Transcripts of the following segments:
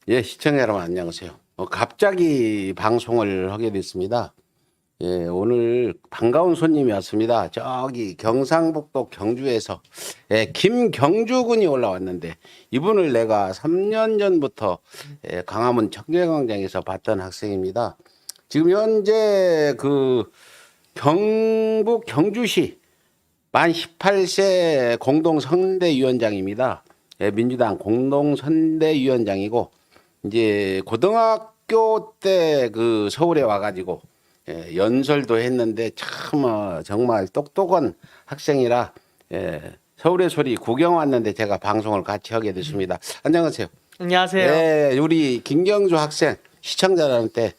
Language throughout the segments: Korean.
예, 시청자 여러분 안녕하세요. 갑자기 방송을 하게 됐습니다. 예, 오늘 반가운 손님이 왔습니다. 저기 경상북도 경주에서 김경주 군이 올라왔는데 이분을 내가 3년 전부터 광화문 청계광장에서 봤던 학생입니다. 지금 현재 그 경북 경주시 만 18세 공동선대위원장입니다. 민주당 공동선대위원장이고 이제 고등학교 때 그 서울에 와가지고 연설도 했는데 참 정말 똑똑한 학생이라 서울의 소리 구경 왔는데 제가 방송을 같이 하게 됐습니다. 안녕하세요. 안녕하세요. 네, 우리 김경주 학생 시청자들한테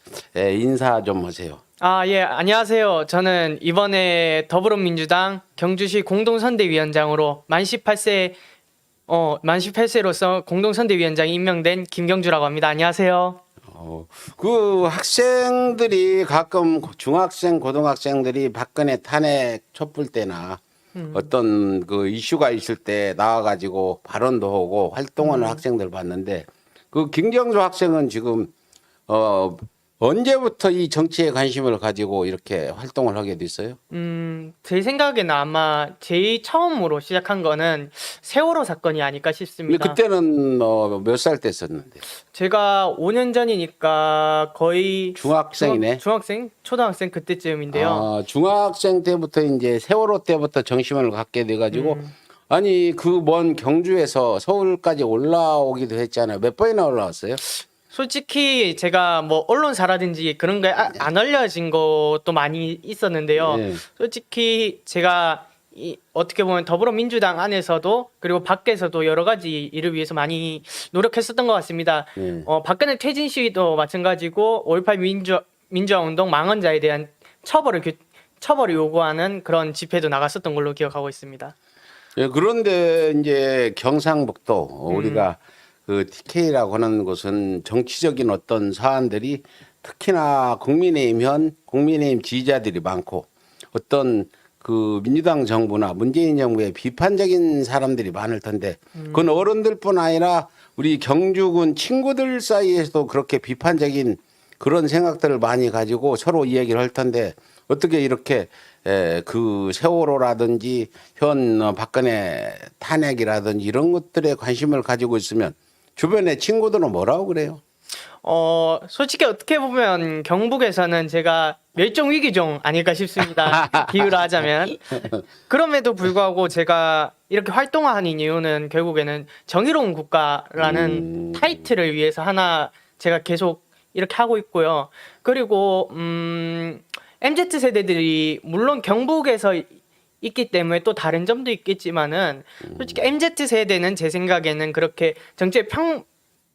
인사 좀 하세요. 예, 안녕하세요. 저는 이번에 더불어민주당 경주시 공동선대위원장으로 만 18세로서 공동선대위원장이 임명된 김경주라고 합니다. 안녕하세요. 그 학생들이 가끔 중학생, 고등학생들이 박근혜 탄핵 촛불 때나 어떤 그 이슈가 있을 때 나와가지고 발언도 하고 활동하는 학생들 봤는데 그 김경주 학생은 지금 언제부터 이 정치에 관심을 가지고 이렇게 활동을 하게 됐어요? 제 생각에는 아마 제일 처음으로 시작한 거는 세월호 사건이 아닐까 근데 싶습니다. 그때는 몇 살 때 썼는데? 제가 5년 전이니까 거의 중학생이네. 중학생, 초등학생 그때쯤인데요. 중학생 때부터 이제 세월호 때부터 정신을 갖게 돼가지고 아니 그 먼 경주에서 서울까지 올라오기도 했잖아요. 몇 번이나 올라왔어요? 솔직히 제가 뭐 언론사라든지 그런 거에 안 알려진 것도 많이 있었는데요. 네. 솔직히 제가 어떻게 보면 더불어민주당 안에서도 그리고 밖에서도 여러 가지 일을 위해서 많이 노력했었던 것 같습니다. 네. 박근혜 퇴진 시위도 마찬가지고 5.18 민주화 운동 망언자에 대한 처벌을 요구하는 그런 집회도 나갔었던 걸로 기억하고 있습니다. 예, 그런데 이제 경상북도 우리가 그 TK라고 하는 곳은 정치적인 어떤 사안들이 특히나 국민의힘 지지자들이 많고 어떤 그 민주당 정부나 문재인 정부의 비판적인 사람들이 많을 텐데 그건 어른들뿐 아니라 우리 경주군 친구들 사이에서도 그렇게 비판적인 그런 생각들을 많이 가지고 서로 이야기를 할 텐데 어떻게 이렇게 그 세월호라든지 현 박근혜 탄핵이라든지 이런 것들에 관심을 가지고 있으면 주변의 친구들은 뭐라고 그래요? 솔직히 어떻게 보면 경북에서는 제가 멸종 위기종 아닐까 싶습니다. 비유를 하자면. 그럼에도 불구하고 제가 이렇게 활동하는 이유는 결국에는 정의로운 국가라는 타이틀을 위해서 하나 제가 계속 이렇게 하고 있고요. 그리고 MZ 세대들이 물론 경북에서 있기 때문에 또 다른 점도 있겠지만은 솔직히 MZ 세대는 제 생각에는 그렇게 정치에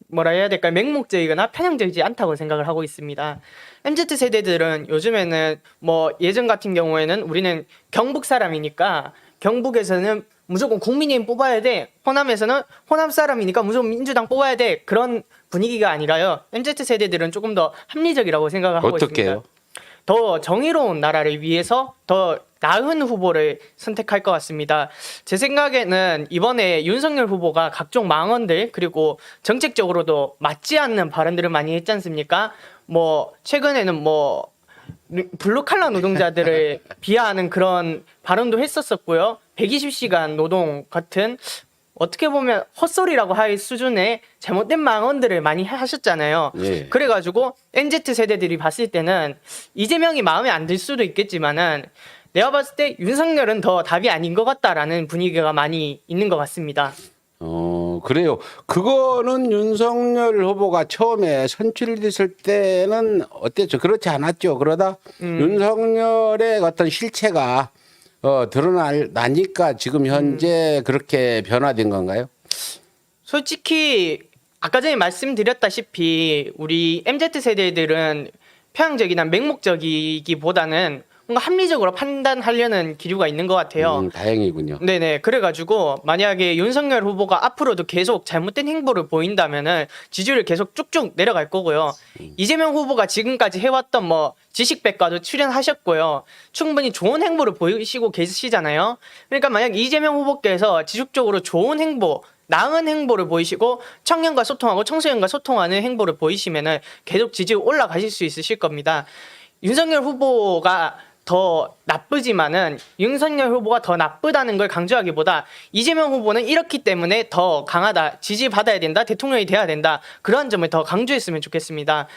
뭐라 해야 될까요? 맹목적이거나 편향적이지 않다고 생각을 하고 있습니다. MZ 세대들은 요즘에는 뭐 예전 같은 경우에는 우리는 경북 사람이니까 경북에서는 무조건 국민의힘 뽑아야 돼. 호남에서는 호남 사람이니까 무조건 민주당 뽑아야 돼. 그런 분위기가 아니라요. MZ 세대들은 조금 더 합리적이라고 생각을 하고 어떻게 있습니다. 해요? 더 정의로운 나라를 위해서 더 나은 후보를 선택할 것 같습니다. 제 생각에는 이번에 윤석열 후보가 각종 망언들 그리고 정책적으로도 맞지 않는 발언들을 많이 했지 않습니까? 뭐 최근에는 뭐 블루칼라 노동자들을 비하하는 그런 발언도 했었었고요. 120시간 노동 같은 어떻게 보면 헛소리라고 할 수준의 잘못된 망언들을 많이 하셨잖아요. 예. 그래가지고 MZ 세대들이 봤을 때는 이재명이 마음에 안 들 수도 있겠지만은 내가 봤을 때 윤석열은 더 답이 아닌 것 같다라는 분위기가 많이 있는 것 같습니다. 그래요. 그거는 윤석열 후보가 처음에 선출됐을 때는 어땠죠? 그렇지 않았죠. 그러다 윤석열의 어떤 실체가 드러나니까 지금 현재 그렇게 변화된 건가요? 솔직히 아까 전에 말씀드렸다시피 우리 MZ 세대들은 편향적이나 맹목적이기보다는 뭔가 합리적으로 판단하려는 기류가 있는 것 같아요. 다행이군요. 네네. 그래가지고 만약에 윤석열 후보가 앞으로도 계속 잘못된 행보를 보인다면은 지지율이 계속 쭉쭉 내려갈 거고요. 이재명 후보가 지금까지 해왔던 뭐 지식백과도 출연하셨고요. 충분히 좋은 행보를 보이시고 계시잖아요. 그러니까 만약 이재명 후보께서 지속적으로 좋은 행보 나은 행보를 보이시고 청년과 소통하고 청소년과 소통하는 행보를 보이시면은 계속 지지율 올라가실 수 있으실 겁니다. 윤석열 후보가 더 나쁘지만은 윤석열 후보가 더 나쁘다는 걸 강조하기보다 이재명 후보는 이렇기 때문에 더 강하다, 지지받아야 된다, 대통령이 돼야 된다, 그런 점을 더 강조했으면 좋겠습니다.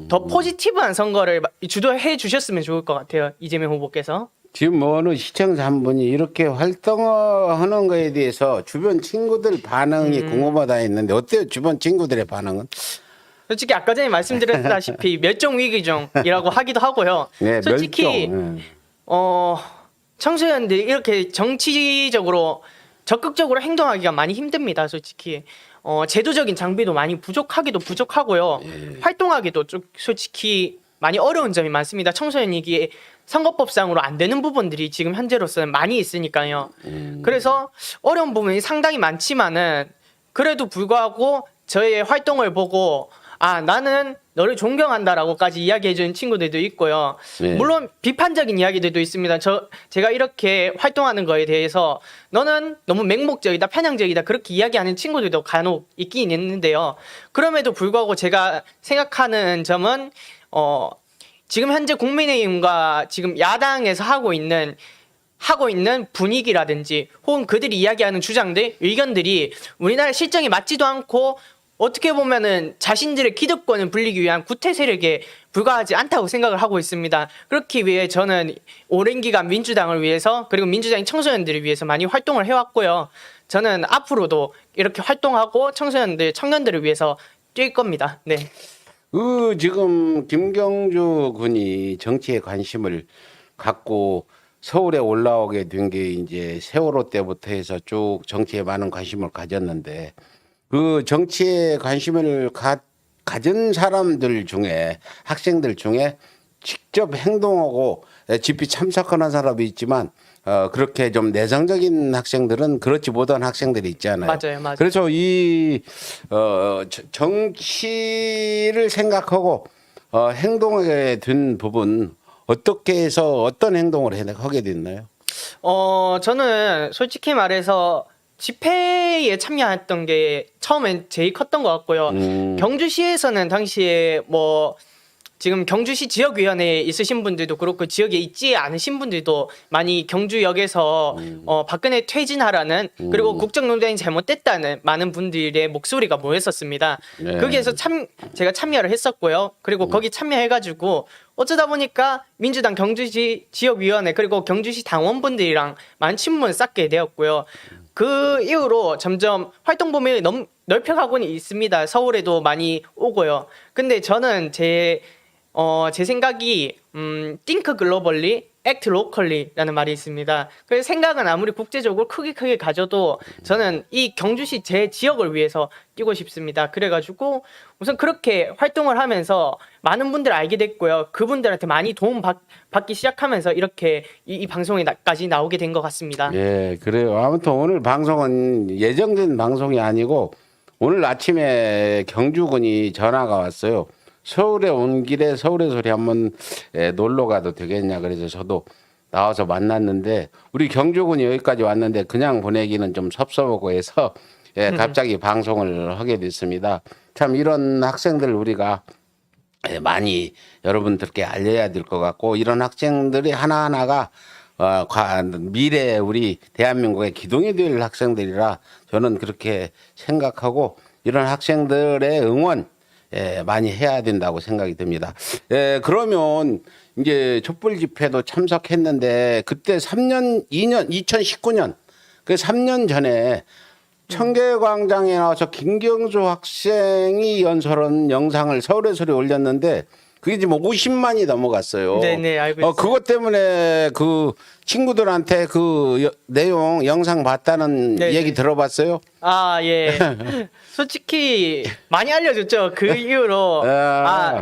더 포지티브한 선거를 주도해 주셨으면 좋을 것 같아요, 이재명 후보께서. 지금 뭐 어느 시청자 한 분이 이렇게 활동하는 거에 대해서 주변 친구들 반응이 궁금하다 했는데 어때요? 주변 친구들의 반응은? 솔직히 아까 전에 말씀드렸다시피 멸종 위기종이라고 하기도 하고요. 네, 솔직히 멸종. 청소년들이 이렇게 정치적으로 적극적으로 행동하기가 많이 힘듭니다. 솔직히 제도적인 장비도 많이 부족하고요. 활동하기도 좀 솔직히 많이 어려운 점이 많습니다. 청소년이기에 선거법상으로 안 되는 부분들이 지금 현재로서는 많이 있으니까요. 그래서 어려운 부분이 상당히 많지만은 그래도 불구하고 저의 활동을 보고 아, 나는 너를 존경한다라고까지 이야기해주는 친구들도 있고요. 네. 물론 비판적인 이야기들도 있습니다. 제가 이렇게 활동하는 거에 대해서 너는 너무 맹목적이다, 편향적이다 그렇게 이야기하는 친구들도 간혹 있긴 있는데요. 그럼에도 불구하고 제가 생각하는 점은 지금 현재 국민의힘과 지금 야당에서 하고 있는 분위기라든지 혹은 그들이 이야기하는 주장들, 의견들이 우리나라 실정에 맞지도 않고 어떻게 보면은 자신들의 기득권을 불리기 위한 구태 세력에 불과하지 않다고 생각을 하고 있습니다. 그렇기 위해 저는 오랜 기간 민주당을 위해서 그리고 민주당의 청소년들을 위해서 많이 활동을 해왔고요. 저는 앞으로도 이렇게 활동하고 청년들을 위해서 뛸 겁니다. 네. 지금 김경주 군이 정치에 관심을 갖고 서울에 올라오게 된 게 이제 세월호 때부터 해서 쭉 정치에 많은 관심을 가졌는데 그 정치에 관심을 가진 사람들 중에 학생들 중에 직접 행동하고 집회 참석하는 사람이 있지만 그렇게 좀 내성적인 학생들은 그렇지 못한 학생들이 있잖아요. 맞아요. 그래서 이 정치를 생각하고 행동하게 된 부분 어떻게 해서 어떤 행동을 하게 됐나요? 저는 솔직히 말해서 집회에 참여했던 게 처음엔 제일 컸던 것 같고요. 경주시에서는 당시에 지금 경주시 지역위원회에 있으신 분들도 그렇고 지역에 있지 않으신 분들도 많이 경주역에서 박근혜 퇴진하라는 그리고 국정농단이 잘못됐다는 많은 분들의 목소리가 모였었습니다. 네. 거기에서 제가 참여를 했었고요. 그리고 거기 참여해가지고 어쩌다 보니까 민주당 경주시 지역위원회 그리고 경주시 당원분들이랑 많은 친분을 쌓게 되었고요. 그 이후로 점점 활동 범위를 넓혀가고는 있습니다. 서울에도 많이 오고요. 근데 저는 제 생각이 think globally, act locally라는 말이 있습니다. 그래서 생각은 아무리 국제적으로 크게 가져도 저는 이 경주시 제 지역을 위해서 뛰고 싶습니다. 그래가지고 우선 그렇게 활동을 하면서 많은 분들 알게 됐고요. 그분들한테 많이 도움 받기 시작하면서 이렇게 이 방송에까지 나오게 된 것 같습니다. 예, 그래요. 아무튼 오늘 방송은 예정된 방송이 아니고 오늘 아침에 경주군이 전화가 왔어요. 서울에 온 길에 서울의 소리 한번 놀러 가도 되겠냐 그래서 저도 나와서 만났는데 우리 경주군이 여기까지 왔는데 그냥 보내기는 좀 섭섭하고 해서 갑자기 방송을 하게 됐습니다. 참 이런 학생들 우리가 많이 여러분들께 알려야 될 것 같고 이런 학생들이 하나하나가 미래 우리 대한민국의 기둥이 될 학생들이라 저는 그렇게 생각하고 이런 학생들의 응원 많이 해야 된다고 생각이 듭니다. 그러면 이제 촛불 집회도 참석했는데 그때 2019년 그 3년 전에 청계광장에 나와서 김경주 학생이 연설한 영상을 서울의 소리에 올렸는데 그게 지금 50만이 넘어갔어요. 네네, 알고 있어요. 그것 때문에 그 친구들한테 그 내용 영상 봤다는 네네. 얘기 들어봤어요? 아, 예. 솔직히 많이 알려줬죠. 그 이후로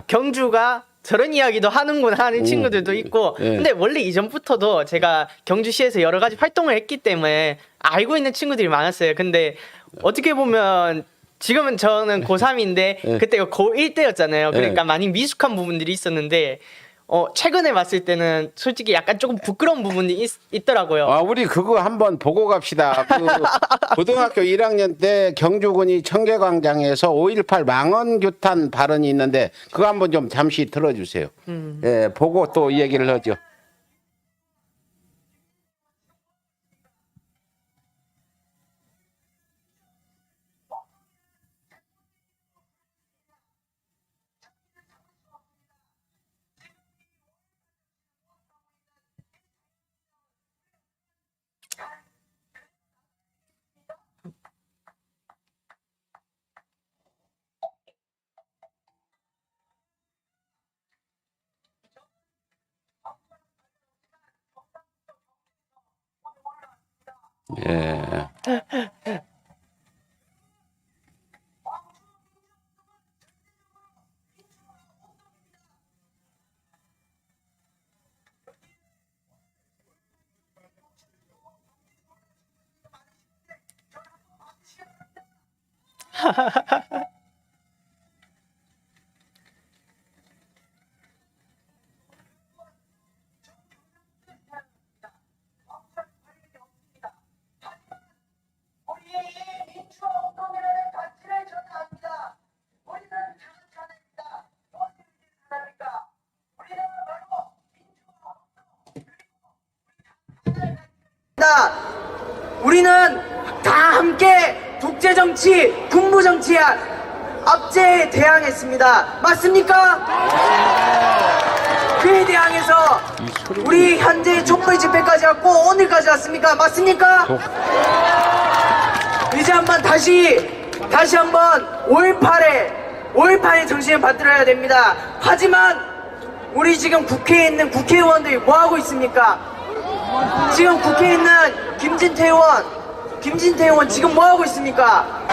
경주가 저런 이야기도 하는구나 하는 친구들도 있고 근데 원래 이전부터도 제가 경주시에서 여러 가지 활동을 했기 때문에 알고 있는 친구들이 많았어요. 근데 어떻게 보면 지금은 저는 고3인데 그때가 고1 때였잖아요. 그러니까 많이 미숙한 부분들이 있었는데 최근에 봤을 때는 솔직히 약간 조금 부끄러운 부분이 있더라고요. 아, 우리 그거 한번 보고 갑시다. 그 고등학교 1학년 때 경주군이 청계광장에서 5.18 망언규탄 발언이 있는데 그거 한번 좀 잠시 들어주세요. 예, 보고 또 이 얘기를 하죠. 예. 우리는 다 함께 독재 정치, 군부 정치에 압제에 대항했습니다. 맞습니까? 그에 대항해서 우리 현재 촛불 집회까지 왔고 오늘까지 왔습니까? 맞습니까? 이제 한번 다시 한번 5.18의 정신을 받들어야 됩니다. 하지만 우리 지금 국회에 있는 국회의원들이 뭐 하고 있습니까? 지금 국회에 있는 김진태 의원 지금 뭐 하고 있습니까?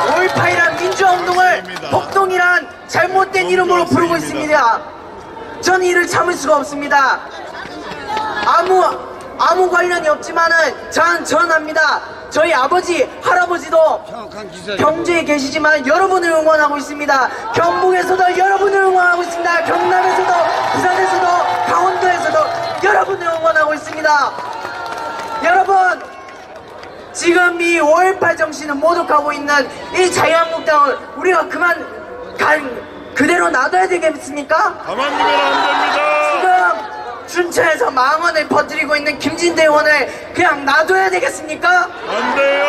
5.18이란 민주화운동을 폭동이란 잘못된 이름으로 부르고 있습니다. 전 이를 참을 수가 없습니다. 아무 관련이 없지만은 전합니다. 저희 아버지, 할아버지도 경주에 계시지만 여러분을 응원하고 있습니다. 경북에서도 여러분을 응원하고 있습니다. 경남에서도, 부산에서도, 강원도에서도 여러분을 응원하고 있습니다. 여러분, 지금 이 5.18 정신을 모독하고 있는 이 자유한국당을 우리가 그대로 놔둬야 되겠습니까? 가만히 두면 안 됩니다. 지금 춘천에서 망언을 퍼뜨리고 있는 김진태 의원을 그냥 놔둬야 되겠습니까? 안 돼요.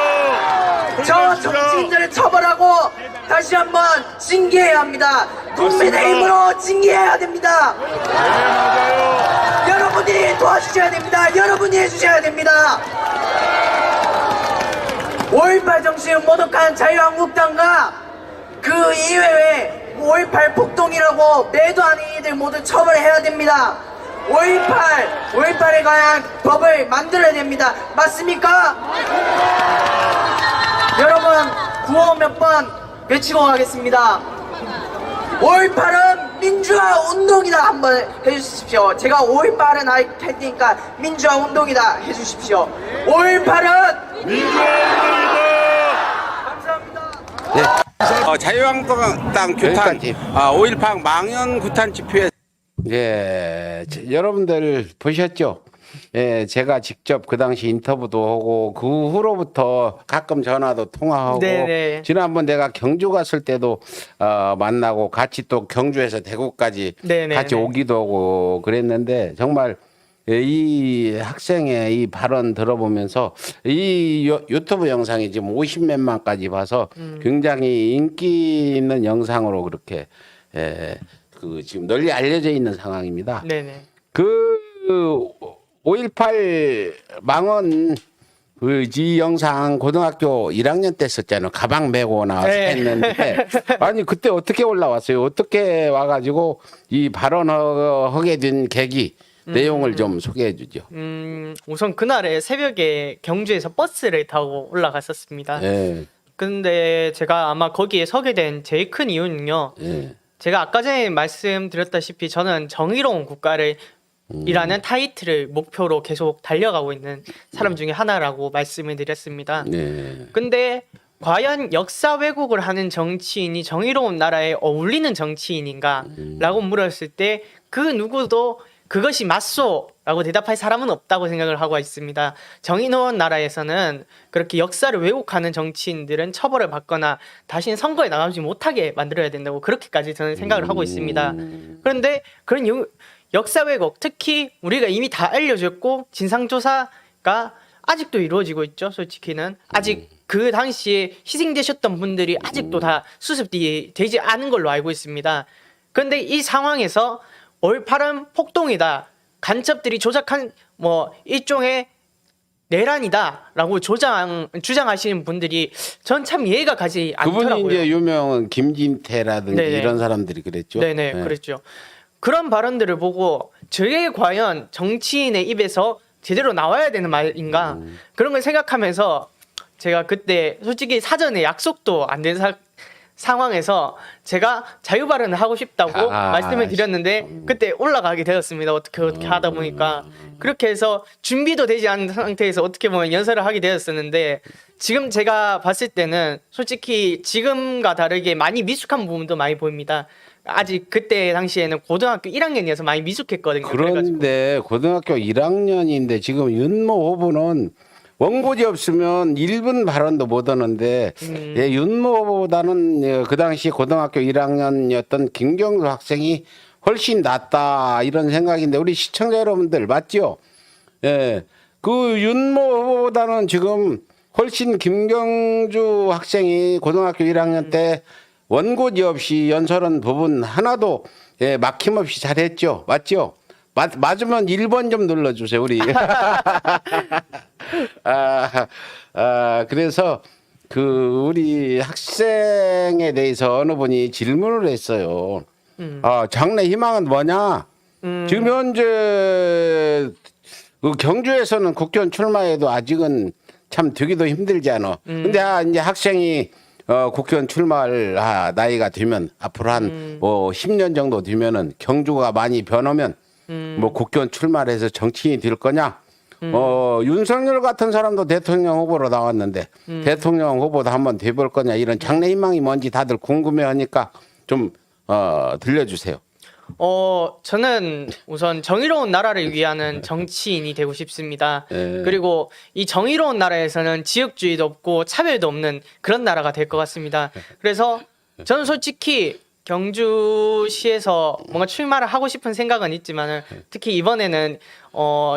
저 정치인들을 처벌하고 다시 한번 징계해야 합니다. 국민의힘으로 징계해야 됩니다. 네, 맞아요. 여러분이 도와주셔야 됩니다. 여러분이 해주셔야 됩니다. 5.18 정신을 모독한 자유한국당과 그 이외에 5.18 폭동이라고 매도하는 이들 모두 처벌해야 됩니다. 5.18에 관한 법을 만들어야 됩니다. 맞습니까? 여러분 구호 몇 번 외치고 가겠습니다. 5.18은 민주화 운동이다 한번 해주십시오. 제가 5.18은 할 테니까 민주화 운동이다 해주십시오. 5.18은 민주화운동이다. 감사합니다. 네. 자유한국당 규탄, 5.18 망언 규탄 집회. 예, 여러분들 보셨죠? 예, 제가 직접 그 당시 인터뷰도 하고 그 후로부터 가끔 전화도 통화하고 네네. 지난번 내가 경주 갔을 때도 만나고 같이 또 경주에서 대구까지 네네네. 같이 오기도 하고 그랬는데 정말 이 학생의 이 발언 들어보면서 이 유튜브 영상이 지금 50몇만까지 봐서 굉장히 인기 있는 영상으로 그렇게 그 지금 널리 알려져 있는 상황입니다. 네네. 그 5.18 망언 이 영상 고등학교 1학년 때 썼잖아요. 가방 메고 나와서 네. 했는데 아니 그때 어떻게 올라왔어요? 어떻게 와가지고 이 발언하게 된 계기 내용을 좀 소개해 주죠. 우선 그날에 새벽에 경주에서 버스를 타고 올라갔었습니다. 예, 근데 제가 아마 거기에 서게 된 제일 큰 이유는요. 예, 제가 아까 전에 말씀드렸다시피 저는 정의로운 국가를 이라는 타이틀을 목표로 계속 달려가고 있는 사람 중에 하나라고 말씀을 드렸습니다. 네, 근데 과연 역사 왜곡을 하는 정치인이 정의로운 나라에 어울리는 정치인인가라고 물었을 때 그 누구도 그것이 맞소라고 대답할 사람은 없다고 생각을 하고 있습니다. 정의로운 나라에서는 그렇게 역사를 왜곡하는 정치인들은 처벌을 받거나 다시는 선거에 나가지 못하게 만들어야 된다고 그렇게까지 저는 생각을 하고 있습니다. 그런데 그런 역사 왜곡, 특히 우리가 이미 다 알려졌고 진상조사가 아직도 이루어지고 있죠. 솔직히는 아직 그 당시에 희생되셨던 분들이 아직도 다 수습이 되지 않은 걸로 알고 있습니다. 그런데 이 상황에서 올바른 폭동이다, 간첩들이 조작한 뭐 일종의 내란이다라고 주장하시는 분들이 전 참 이해가 가지 않더라고요. 그분이 이제 유명한 김진태라든지 네네. 이런 사람들이 그랬죠. 네네, 네. 그랬죠. 그런 발언들을 보고 저게 과연 정치인의 입에서 제대로 나와야 되는 말인가 그런 걸 생각하면서 제가 그때 솔직히 사전에 약속도 안 된 상황에서 제가 자유 발언을 하고 싶다고 말씀을 드렸는데 그때 올라가게 되었습니다. 어떻게 하다 보니까 그렇게 해서 준비도 되지 않은 상태에서 어떻게 보면 연설을 하게 되었었는데 지금 제가 봤을 때는 솔직히 지금과 다르게 많이 미숙한 부분도 많이 보입니다. 아직 그때 당시에는 고등학교 1학년이어서 많이 미숙했거든요. 그런데 고등학교 1학년인데 지금 윤모 후보는 원고지 없으면 1분 발언도 못 하는데 예, 윤모 후보보다는 그 당시 고등학교 1학년이었던 김경수 학생이 훨씬 낫다 이런 생각인데 우리 시청자 여러분들 맞죠? 예, 그 윤모 후보보다는 지금 훨씬 김경주 학생이 고등학교 1학년 때 원고지 없이 연설한 부분 하나도 예, 막힘없이 잘했죠. 맞죠? 맞으면 1번 좀 눌러주세요, 우리. 그래서 그 우리 학생에 대해서 어느 분이 질문을 했어요. 장래 희망은 뭐냐? 지금 현재 그 경주에서는 국회의원 출마해도 아직은 참 되기도 힘들잖아. 근데 이제 학생이 국회의원 출마할 나이가 되면 앞으로 한 뭐 10년 정도 되면은 경주가 많이 변하면 뭐 국회의원 출마를 해서 정치인이 될 거냐? 윤석열 같은 사람도 대통령 후보로 나왔는데 대통령 후보도 한번 돼볼 거냐? 이런 장래 희망이 뭔지 다들 궁금해하니까 좀 들려주세요. 저는 우선 정의로운 나라를 위하는 정치인이 되고 싶습니다. 그리고 이 정의로운 나라에서는 지역주의도 없고 차별도 없는 그런 나라가 될 것 같습니다. 그래서 저는 솔직히 경주시에서 뭔가 출마를 하고 싶은 생각은 있지만 특히 이번에는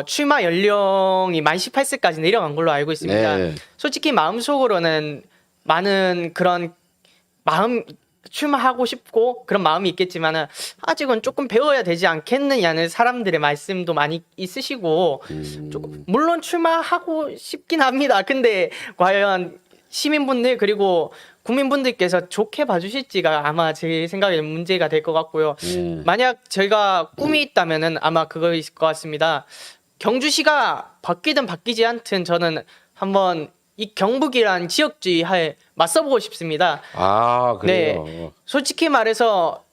출마 연령이 만 18세까지 내려간 걸로 알고 있습니다. 네. 솔직히 마음속으로는 많은 그런 출마하고 싶고 그런 마음이 있겠지만 아직은 조금 배워야 되지 않겠느냐는 사람들의 말씀도 많이 있으시고 조금 물론 출마하고 싶긴 합니다. 근데 과연 시민분들 그리고 국민분들께서 좋게 봐주실지가 아마 제 생각에 문제가 될 것 같고요. 만약 저희가 꿈이 있다면은 아마 그거일 것 같습니다. 경주시가 바뀌든 바뀌지 않든 저는 한번 이 경북이란 지역주의에 맞서보고 싶습니다. 그래요. 네, 솔직히 말해서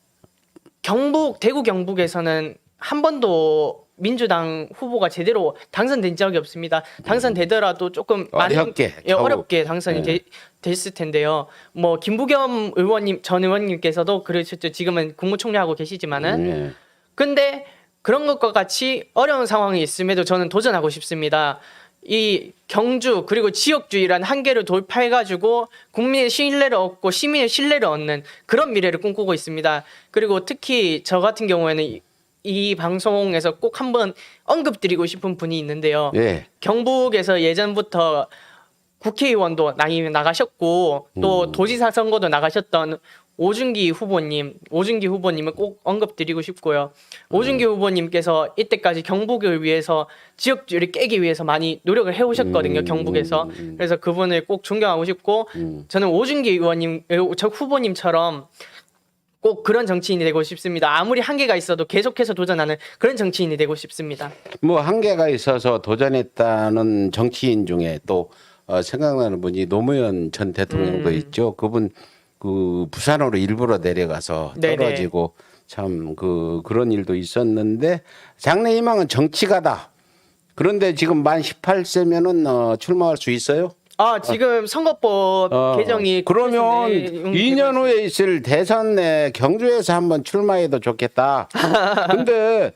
대구 경북에서는 한 번도 민주당 후보가 제대로 당선된 적이 없습니다. 당선되더라도 조금 어렵게 당선이 됐을 텐데요. 뭐 김부겸 전 의원님께서도 그러셨죠. 지금은 국무총리하고 계시지만은 근데 그런 것과 같이 어려운 상황이 있음에도 저는 도전하고 싶습니다. 이 경주 그리고 지역주의란 한계를 돌파해가지고 국민의 신뢰를 얻고 시민의 신뢰를 얻는 그런 미래를 꿈꾸고 있습니다. 그리고 특히 저 같은 경우에는 이 방송에서 꼭 한번 언급드리고 싶은 분이 있는데요. 경북에서 예전부터 국회의원도 나가셨고 또 도지사 선거도 나가셨던 오준기 후보님을 꼭 언급드리고 싶고요. 오준기 후보님께서 이때까지 경북을 위해서 지역주의를 깨기 위해서 많이 노력을 해오셨거든요. 경북에서. 그래서 그분을 꼭 존경하고 싶고 저는 오준기 후보님처럼 꼭 그런 정치인이 되고 싶습니다. 아무리 한계가 있어도 계속해서 도전하는 그런 정치인이 되고 싶습니다. 뭐 한계가 있어서 도전했다는 정치인 중에 또 생각나는 분이 노무현 전 대통령도 있죠. 그분 그 부산으로 일부러 내려가서 떨어지고 참 그런 일도 있었는데 장래 희망은 정치가다. 그런데 지금 만 18세면은 출마할 수 있어요? 지금 선거법 개정이 그러면 국회에서 2년 후에 있을 대선에 경주에서 한번 출마해도 좋겠다. 근데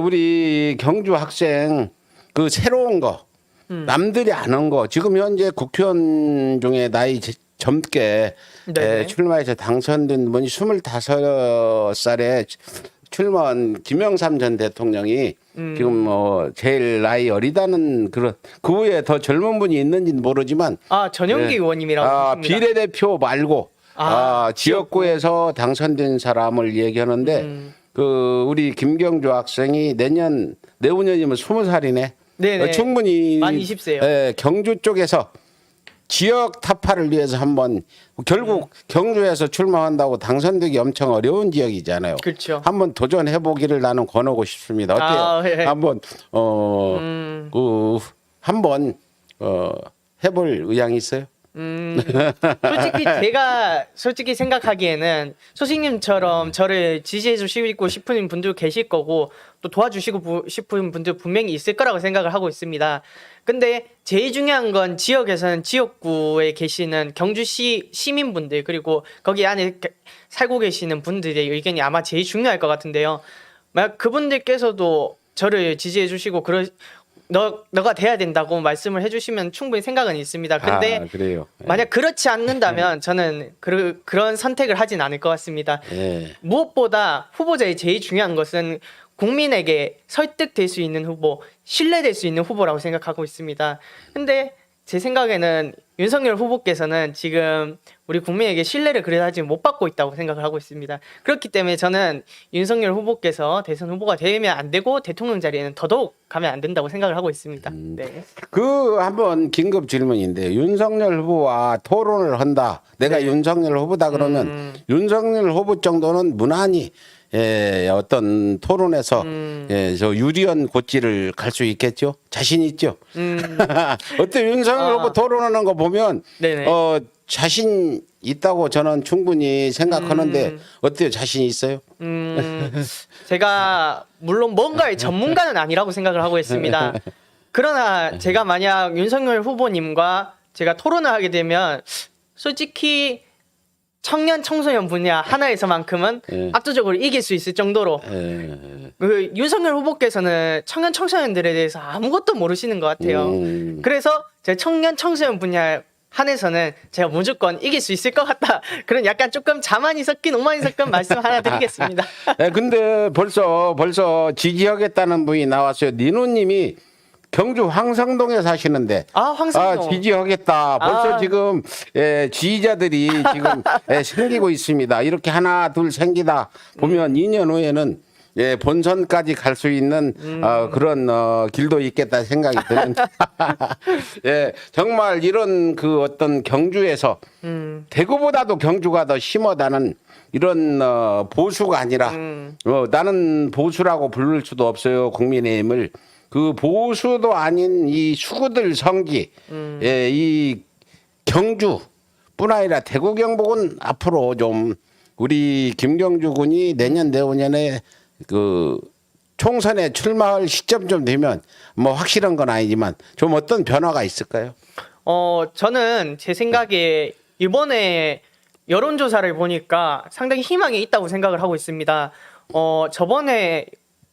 우리 경주 학생 그 새로운 거 남들이 안 한 거 지금 현재 국회의원 중에 나이 젊게 네네. 출마해서 당선된 분이 25살에 출마한 김영삼 전 대통령이 지금 뭐 제일 나이 어리다는 그런 그 후에 더 젊은 분이 있는지는 모르지만 전용기 의원님이라고 하십니다. 비례대표 말고 지역구에서 당선된 사람을 얘기하는데 그 우리 김경주 학생이 내후년이면 20살이네. 네네. 충분히 만 20세요. 경주 쪽에서 지역 타파를 위해서 한번 결국 경주에서 출마한다고 당선되기 엄청 어려운 지역이잖아요. 그렇죠. 한번 도전해 보기를 나는 권하고 싶습니다. 어때요? 예. 한번 한번 해볼 의향이 있어요? 솔직히 제가 생각하기에는 소식님처럼 저를 지지해 주시고 싶은 분들 계실 거고 또 도와주시고 싶은 분들 분명히 있을 거라고 생각을 하고 있습니다. 근데 제일 중요한 건 지역에서는 지역구에 계시는 경주시 시민분들 그리고 거기 안에 살고 계시는 분들의 의견이 아마 제일 중요할 것 같은데요. 만약 그분들께서도 저를 지지해 주시고 너가 돼야 된다고 말씀을 해주시면 충분히 생각은 있습니다. 근데 그래요. 만약 그렇지 않는다면 저는 그런 선택을 하진 않을 것 같습니다. 무엇보다 후보자의 제일 중요한 것은 국민에게 설득될 수 있는 후보, 신뢰될 수 있는 후보라고 생각하고 있습니다. 근데 제 생각에는 윤석열 후보께서는 지금 우리 국민에게 신뢰를 그다지 못 받고 있다고 생각을 하고 있습니다. 그렇기 때문에 저는 윤석열 후보께서 대선 후보가 되면 안 되고 대통령 자리에는 더더욱 가면 안 된다고 생각을 하고 있습니다. 네. 그 한번 긴급 질문인데 윤석열 후보와 토론을 한다. 내가 윤석열 후보다 그러면 윤석열 후보 정도는 무난히 어떤 토론에서 저 유리한 고지를 갈 수 있겠죠? 자신 있죠? 어때 윤석열 후보 토론하는 거 보면 네네. 자신 있다고 저는 충분히 생각하는데 어때요? 자신 있어요? 제가 물론 뭔가의 전문가는 아니라고 생각을 하고 있습니다. 그러나 제가 만약 윤석열 후보님과 제가 토론을 하게 되면 솔직히 청년 청소년 분야 하나에서만큼은 압도적으로 이길 수 있을 정도로 그 윤석열 후보께서는 청년 청소년들에 대해서 아무것도 모르시는 것 같아요. 그래서 제가 청년 청소년 분야 한에서는 제가 무조건 이길 수 있을 것 같다. 그런 약간 조금 자만이 섞인 오만이 섞인 말씀 하나 드리겠습니다. 근데 벌써 지지하겠다는 분이 나왔어요. 니노님이 경주 황성동에 사시는데 황성동 지지하겠다. 벌써 지금 지지자들이 지금 생기고 있습니다. 이렇게 하나 둘 생기다 보면 2년 후에는 본선까지 갈 수 있는 그런 길도 있겠다 생각이 드는. 정말 이런 그 어떤 경주에서 대구보다도 경주가 더 심하다는 이런 보수가 아니라 나는 보수라고 부를 수도 없어요. 국민의힘을. 그 보수도 아닌 이 수구들 성지, 이 경주뿐 아니라 대구 경북은 앞으로 좀 우리 김경주 군이 내년 내후년에 그 총선에 출마할 시점쯤 되면 뭐 확실한 건 아니지만 좀 어떤 변화가 있을까요? 저는 제 생각에 이번에 여론조사를 보니까 상당히 희망이 있다고 생각을 하고 있습니다. 저번에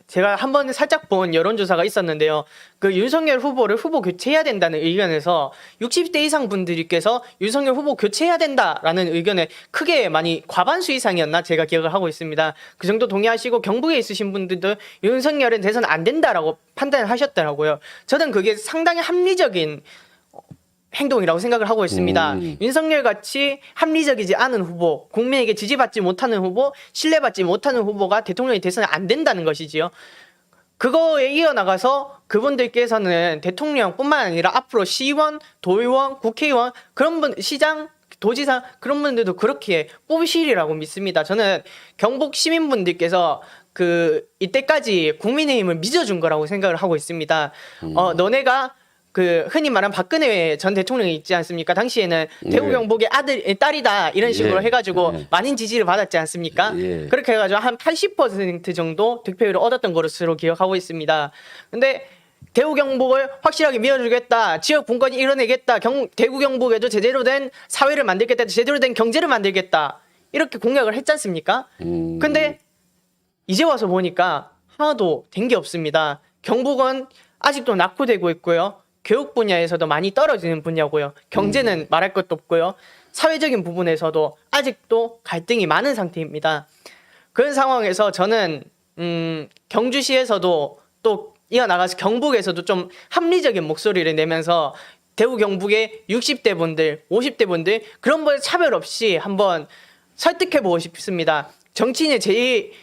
제가 한번 살짝 본 여론조사가 있었는데요. 그 윤석열 후보를 후보 교체해야 된다는 의견에서 60대 이상 분들께서 윤석열 후보 교체해야 된다라는 의견에 크게 많이 과반수 이상이었나 제가 기억을 하고 있습니다. 그 정도 동의하시고 경북에 있으신 분들도 윤석열은 대선 안 된다라고 판단을 하셨더라고요. 저는 그게 상당히 합리적인 행동이라고 생각을 하고 있습니다. 윤석열 같이 합리적이지 않은 후보, 국민에게 지지받지 못하는 후보, 신뢰받지 못하는 후보가 대통령이 돼서는 안 된다는 것이지요. 그거에 이어나가서 그분들께서는 대통령뿐만 아니라 앞으로 시의원, 도의원, 국회의원 그런 분, 시장, 도지사 그런 분들도 그렇게 뽑으시리라고 믿습니다. 저는 경북 시민분들께서 이때까지 국민의힘을 믿어준 거라고 생각을 하고 있습니다. 너네가 그 흔히 말하는 박근혜 전 대통령이 있지 않습니까? 당시에는 대구 경북의 딸이다 이런 식으로 해가지고 많은 지지를 받았지 않습니까? 그렇게 해가지고 한 80% 정도 득표율을 얻었던 것으로 기억하고 있습니다. 근데 대구 경북을 확실하게 밀어주겠다. 지역 분권이 이뤄내겠다. 대구 경북에도 제대로 된 사회를 만들겠다. 제대로 된 경제를 만들겠다. 이렇게 공약을 했지 않습니까? 근데 이제 와서 보니까 하나도 된 게 없습니다. 경북은 아직도 낙후되고 있고요. 교육 분야에서도 많이 떨어지는 분야고요. 경제는 말할 것도 없고요. 사회적인 부분에서도 아직도 갈등이 많은 상태입니다. 그런 상황에서 저는 경주시에서도 또 이어나가서 경북에서도 좀 합리적인 목소리를 내면서 대구 경북의 60대 분들, 50대 분들 그런 걸 차별 없이 한번 설득해보고 싶습니다. 정치인의 제일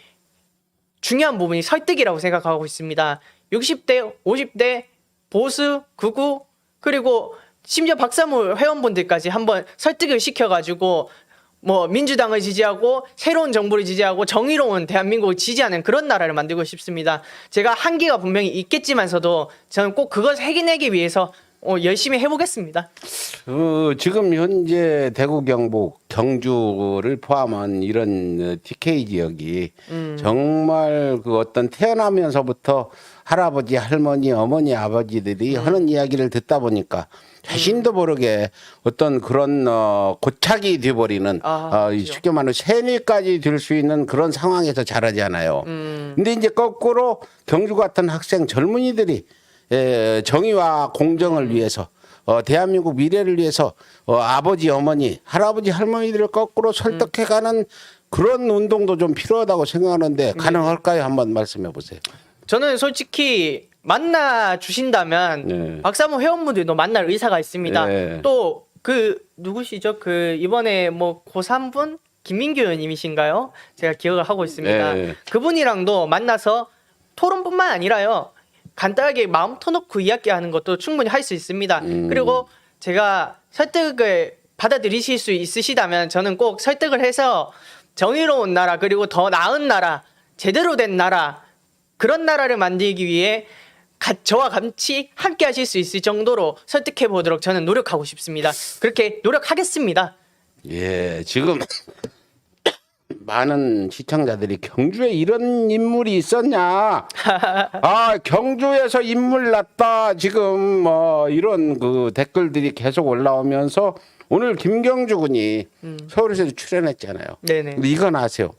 중요한 부분이 설득이라고 생각하고 있습니다. 60대, 50대, 보수, 극우 그리고 심지어 박사모 회원분들까지 한번 설득을 시켜가지고 뭐 민주당을 지지하고 새로운 정부를 지지하고 정의로운 대한민국을 지지하는 그런 나라를 만들고 싶습니다. 제가 한계가 분명히 있겠지만서도 저는 꼭 그걸 해내기 위해서 열심히 해보겠습니다. 지금 현재 대구 경북 경주를 포함한 이런 TK 지역이 정말 그 어떤 태어나면서부터 할아버지, 할머니, 어머니, 아버지들이 하는 이야기를 듣다 보니까 자신도 모르게 어떤 그런 고착이 돼버리는 쉽게 말하면 세뇌까지 될 수 있는 그런 상황에서 자라잖아요. 근데 이제 거꾸로 경주 같은 학생 젊은이들이 정의와 공정을 위해서 대한민국 미래를 위해서 아버지, 어머니, 할아버지, 할머니들을 거꾸로 설득해가는 그런 운동도 좀 필요하다고 생각하는데 가능할까요? 한번 말씀해 보세요. 저는 솔직히 만나 주신다면 박사모 회원분들도 만날 의사가 있습니다. 또 그 누구시죠? 그 이번에 뭐 고3분 김민규 의원님이신가요? 제가 기억을 하고 있습니다. 그분이랑도 만나서 토론뿐만 아니라요. 간단하게 마음 터놓고 이야기하는 것도 충분히 할 수 있습니다. 그리고 제가 설득을 받아들이실 수 있으시다면 저는 꼭 설득을 해서 정의로운 나라 그리고 더 나은 나라 제대로 된 나라 그런 나라를 만들기 위해 저와 같이 함께 하실 수 있을 정도로 설득해 보도록 저는 노력하고 싶습니다. 그렇게 노력하겠습니다. 예, 지금 많은 시청자들이 경주에 이런 인물이 있었냐? 경주에서 인물 났다. 지금 뭐 이런 그 댓글들이 계속 올라오면서 오늘 김경주 군이 서울에서 출연했잖아요. 네네. 근데 이건 아세요?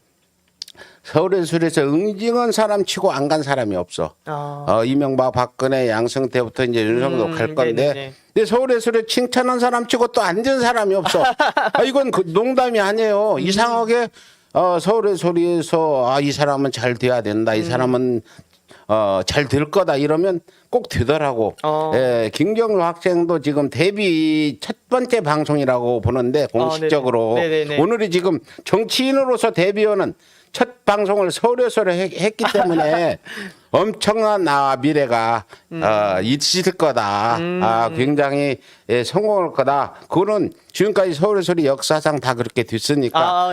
서울에서 응징한 사람 치고 안 간 사람이 없어. 이명박, 박근혜, 양승태부터 이제 윤석열 갈 건데, 네네네. 근데 서울에서 칭찬한 사람 치고 또 안 된 사람이 없어. 이건 농담이 아니에요. 이상하게 서울에서 이 사람은 잘 돼야 된다. 이 사람은 잘 될 거다 이러면 꼭 되더라고. 김경주 학생도 지금 데뷔 첫 번째 방송이라고 보는데 공식적으로 네네. 오늘이 지금 정치인으로서 데뷔하는 첫 방송을 서울에서 했기 때문에 엄청난 미래가 있을 거다. 굉장히 성공할 거다. 그거는 지금까지 서울에서리 역사상 다 그렇게 됐으니까.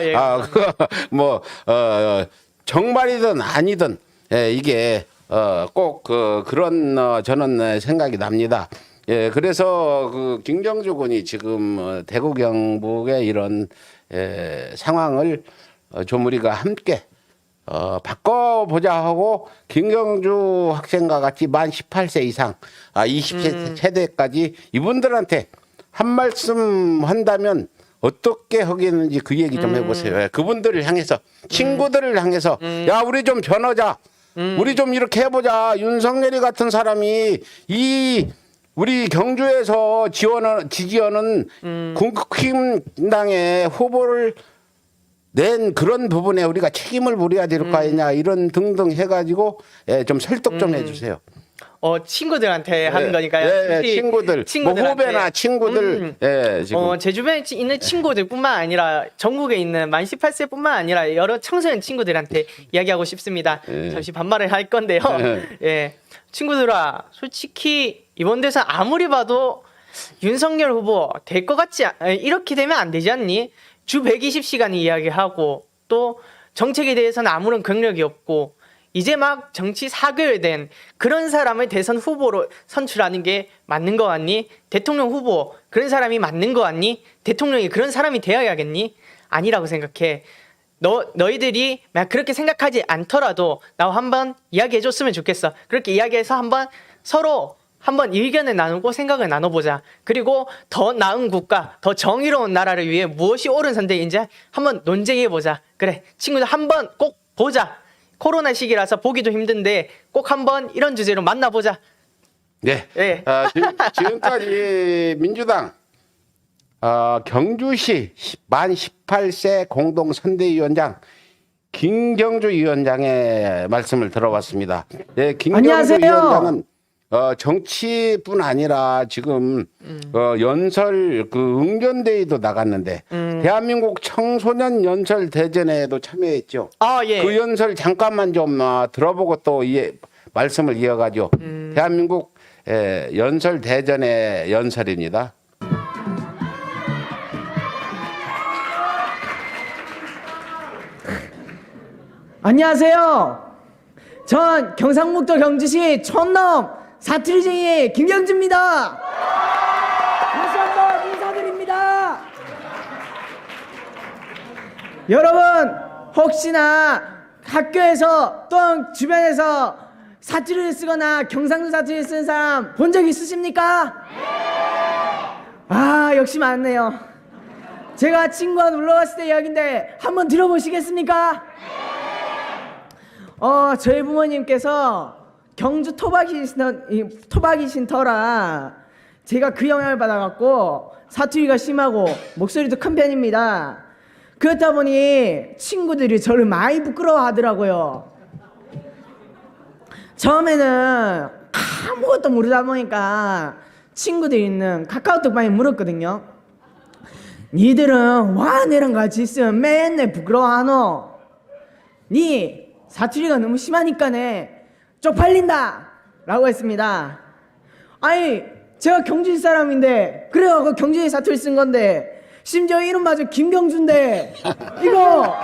뭐 정말이든 아니든 이게 꼭 그런 저는 생각이 납니다. 그래서 그 김경주 군이 지금 대구 경북의 이런 상황을 좀 우리가 함께 바꿔보자 하고 김경주 학생과 같이 만 18세 이상 20세대까지 이분들한테 한 말씀 한다면 어떻게 하겠는지 그 얘기 좀 해보세요. 그분들을 향해서 친구들을 향해서 야 우리 좀 변하자. 우리 좀 이렇게 해보자. 윤석열이 같은 사람이 우리 경주에서 지지하는 국힘당의 후보를 낸 그런 부분에 우리가 책임을 물어야 될 거 아니냐 이런 등등 해가지고 좀 설득 좀 해주세요. 친구들한테 하는 거니까요. 친구들, 뭐 후배나 친구들, 지금 제 주변에 있는 친구들뿐만 아니라 전국에 있는 만 18세뿐만 아니라 여러 청소년 친구들한테 이야기하고 싶습니다. 잠시 반말을 할 건데요. 친구들아, 솔직히 이번 대선 아무리 봐도 윤석열 후보 될 것 같지 이렇게 되면 안 되지 않니? 주 120시간 이야기하고 또 정책에 대해서는 아무런 경력이 없고 이제 막 정치 4개월 된 그런 사람을 대선 후보로 선출하는 게 맞는 거 같니? 대통령 후보 그런 사람이 맞는 거 같니? 대통령이 그런 사람이 되어야겠니? 아니라고 생각해. 너희들이 막 그렇게 생각하지 않더라도 나와 한번 이야기해줬으면 좋겠어. 그렇게 이야기해서 한번 서로 한번 의견을 나누고 생각을 나눠보자. 그리고 더 나은 국가, 더 정의로운 나라를 위해 무엇이 옳은 선택인지 한번 논쟁해보자. 그래, 친구들 한번 꼭 보자. 코로나 시기라서 보기도 힘든데 꼭 한번 이런 주제로 만나보자. 네. 예. 지금까지 민주당 경주시 만 18세 공동선대위원장 김경주 위원장의 말씀을 들어봤습니다. 네, 김경주 안녕하세요. 위원장은 정치뿐 아니라 지금 연설 응전대회도 나갔는데 대한민국 청소년 연설 대전에도 참여했죠. 예. 그 연설 잠깐만 좀 들어보고 또 말씀을 이어가죠. 대한민국 연설 대전의 연설입니다. 안녕하세요. 전 경상북도 경주시 촌놈 사투리쟁이 김경주입니다. 다시 한번 인사드립니다. 여러분, 혹시나 학교에서 또는 주변에서 사투리를 쓰거나 경상도 사투리를 쓰는 사람 본 적 있으십니까? 역시 많네요. 제가 친구가 놀러 갔을 때 이야기인데 한번 들어보시겠습니까? 저희 부모님께서 경주 토박이신 터라 제가 그 영향을 받아갖고 사투리가 심하고 목소리도 큰 편입니다. 그렇다 보니 친구들이 저를 많이 부끄러워하더라고요. 처음에는 아무것도 모르다 보니까 친구들이 있는 카카오톡방에 물었거든요. 니들은 와 내랑 같이 있으면 맨날 부끄러워하노? 니 사투리가 너무 심하니까네 쪽팔린다 라고 했습니다. 아니 제가 경주시 사람인데 그래갖고 경주시 사투리 쓴 건데 심지어 이름마저 김경주인데 이거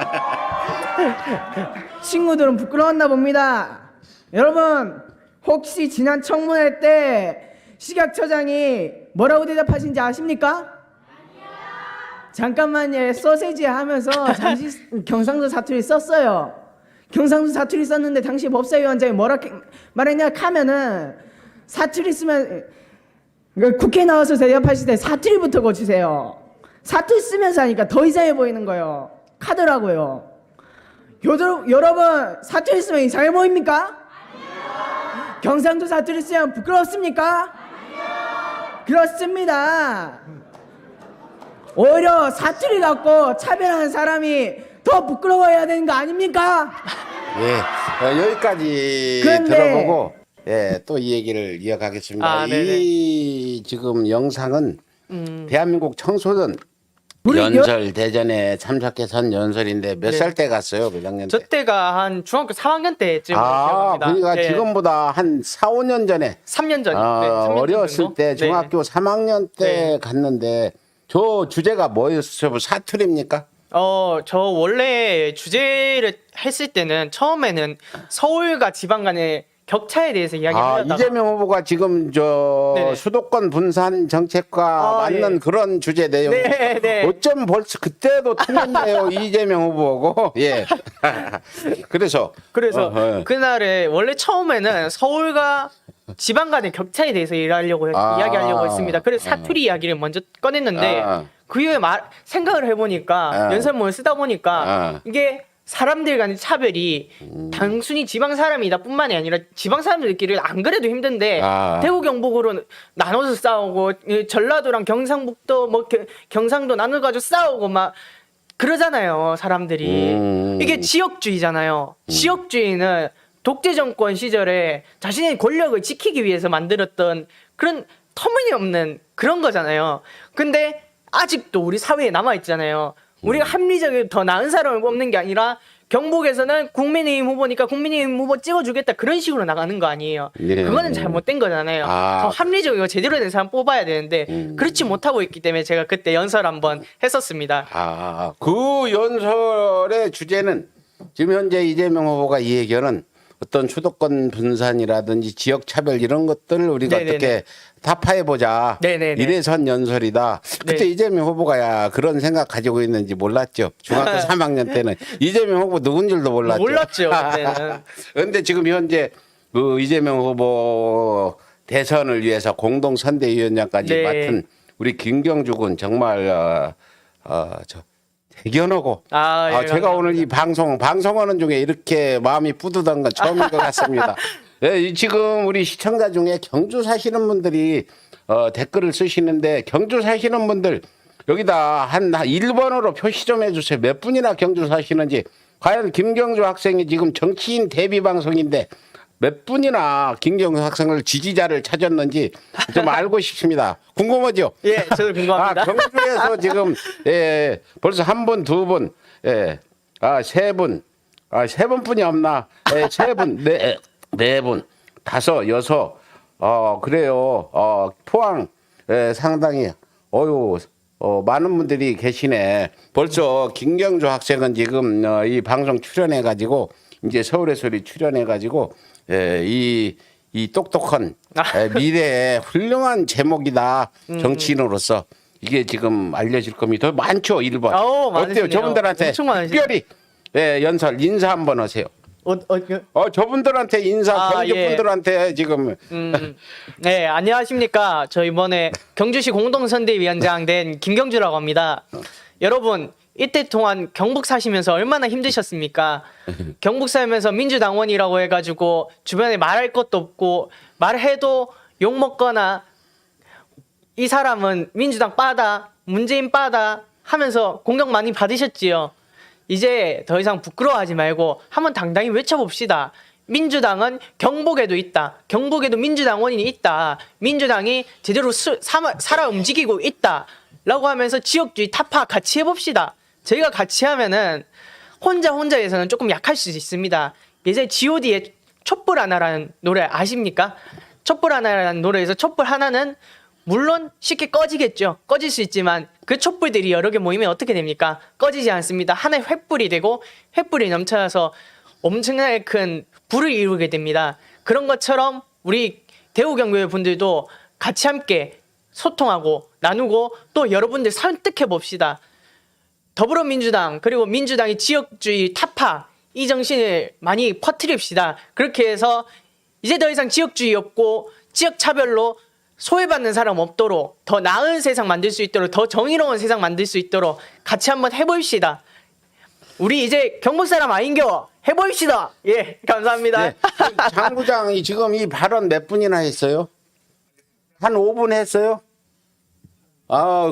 친구들은 부끄러웠나 봅니다. 여러분 혹시 지난 청문회 때 식약처장이 뭐라고 대답하신지 아십니까? 잠깐만요. 소세지 하면서 잠시 경상도 사투리 썼어요. 경상도 사투리 썼는데 당시 법사위원장이 뭐라 말했냐 하면은 사투리 쓰면 국회에 나와서 대답하실 때 사투리부터 고치세요. 사투리 쓰면서 하니까 더 이상해 보이는 거예요. 카더라고요. 여러분 사투리 쓰면 이상해 보입니까? 아니요. 경상도 사투리 쓰면 부끄럽습니까? 아니요. 그렇습니다. 오히려 사투리 갖고 차별하는 사람이 더 부끄러워해야 되는 거 아닙니까? 예, 여기까지 그런데- 들어보고 또 이 얘기를 이어가겠습니다. 네네. 이 지금 영상은 대한민국 청소년 우리 연설 대전에 참석해서 한 연설인데 몇 네. 살 때 갔어요? 몇 학년 때? 저 때가 한 중학교 3학년 때쯤 기억합니다. 그러니까 네. 지금보다 한 4, 5년 전에 3년 전. 네, 3년 전 어렸을 정도? 때 네. 중학교 3학년 때 네. 갔는데 저 주제가 뭐였어요? 사투리입니까? 저 원래 주제를 했을 때는 처음에는 서울과 지방 간의 격차에 대해서 이야기하다가 이재명 후보가 지금 네네. 수도권 분산 정책과 맞는 예. 그런 주제 내용. 네, 네. 어쩜 벌써 그때도 틀렸네요. 이재명 후보고. 예. 그래서 그날에 원래 처음에는 서울과 지방 간의 격차에 대해서 이야기하려고 했습니다. 그래서 사투리 이야기를 먼저 꺼냈는데 그 이후에 생각을 해보니까 연설문을 쓰다 보니까 이게 사람들 간의 차별이 단순히 지방 사람이다 뿐만이 아니라 지방 사람들끼리 안 그래도 힘든데 대구 경북으로 나눠서 싸우고 전라도랑 경상북도 뭐 경상도 나눠가지고 싸우고 막 그러잖아요 사람들이. 이게 지역주의잖아요. 지역주의는 독재 정권 시절에 자신의 권력을 지키기 위해서 만들었던 그런 터무니없는 그런 거잖아요. 근데 아직도 우리 사회에 남아있잖아요. 우리가 합리적으로 더 나은 사람을 뽑는 게 아니라 경북에서는 국민의힘 후보니까 국민의힘 후보 찍어주겠다 그런 식으로 나가는 거 아니에요. 네. 그거는 잘못된 거잖아요. 더 합리적이고 제대로 된 사람 뽑아야 되는데 그렇지 못하고 있기 때문에 제가 그때 연설 한번 했었습니다. 그 연설의 주제는 지금 현재 이재명 후보가 이 의견은 어떤 수도권 분산이라든지 지역 차별 이런 것들을 우리가 네네네. 어떻게 타파해 보자. 네네네. 이래선 연설이다. 그때 네. 이재명 후보가 그런 생각 가지고 있는지 몰랐죠. 중학교 3학년 때는 이재명 후보 누군 줄도 몰랐죠. 몰랐죠, 그때는. 그런데 지금 현재 그 이재명 후보 대선을 위해서 공동 선대위원장까지 네. 맡은 우리 김경주 군 정말 저 대견하고 예, 제가 오늘 이 방송하는 중에 이렇게 마음이 뿌듯한 건 처음인 것 같습니다. 예, 지금 우리 시청자 중에 경주 사시는 분들이 댓글을 쓰시는데 경주 사시는 분들 여기다 한 1번으로 표시 좀 해주세요. 몇 분이나 경주 사시는지. 과연 김경주 학생이 지금 정치인 데뷔 방송인데 몇 분이나 김경주 학생을 지지자를 찾았는지 좀 알고 싶습니다. 궁금하죠? 예, 저도 궁금합니다. 경주에서 지금 벌써 한 분, 두 분, 세 분, 세 분뿐이 없나? 세 분, 네 분, 다섯, 여섯. 그래요. 포항 상당히 많은 분들이 계시네. 벌써 김경주 학생은 지금 이 방송 출연해가지고 이제 서울의 소리 출연해가지고 이 똑똑한 미래의 훌륭한 제목이다. 정치인으로서 이게 지금 알려질 겁니다. 더 많죠, 1번. 어때요? 많으시네요. 저분들한테 엄청 많으시네요. 특별히 연설 인사 한번 하세요. 저분들한테 경주 예. 분들한테 지금 네, 안녕하십니까. 저 이번에 경주시 공동선대위원장 된 김경주라고 합니다. 여러분, 이때 동안 경북 사시면서 얼마나 힘드셨습니까? 경북 살면서 민주당원이라고 해가지고 주변에 말할 것도 없고 말해도 욕먹거나 이 사람은 민주당 빠다, 문재인 빠다 하면서 공격 많이 받으셨지요. 이제 더 이상 부끄러워하지 말고 한번 당당히 외쳐봅시다. 민주당은 경북에도 있다. 경북에도 민주당원이 있다. 민주당이 제대로 살아 움직이고 있다. 라고 하면서 지역주의 타파 같이 해봅시다. 저희가 같이 하면은 혼자에서는 조금 약할 수 있습니다. 예전에 G.O.D의 촛불 하나라는 노래 아십니까? 촛불 하나라는 노래에서 촛불 하나는 물론 쉽게 꺼지겠죠. 꺼질 수 있지만 그 촛불들이 여러 개 모이면 어떻게 됩니까? 꺼지지 않습니다. 하나의 횃불이 되고 횃불이 넘쳐서 엄청나게 큰 불을 이루게 됩니다. 그런 것처럼 우리 대우경북의 분들도 같이 함께 소통하고 나누고 또 여러분들 설득해 봅시다. 더불어민주당 그리고 민주당의 지역주의 타파 이 정신을 많이 퍼뜨립시다. 그렇게 해서 이제 더 이상 지역주의 없고 지역차별로 소외받는 사람 없도록 더 나은 세상 만들 수 있도록 더 정의로운 세상 만들 수 있도록 같이 한번 해봅시다. 우리 이제 경북 사람 아닌겨 해봅시다. 예, 감사합니다. 네. 장 부장이 지금 이 발언 몇 분이나 했어요? 한 5분 했어요?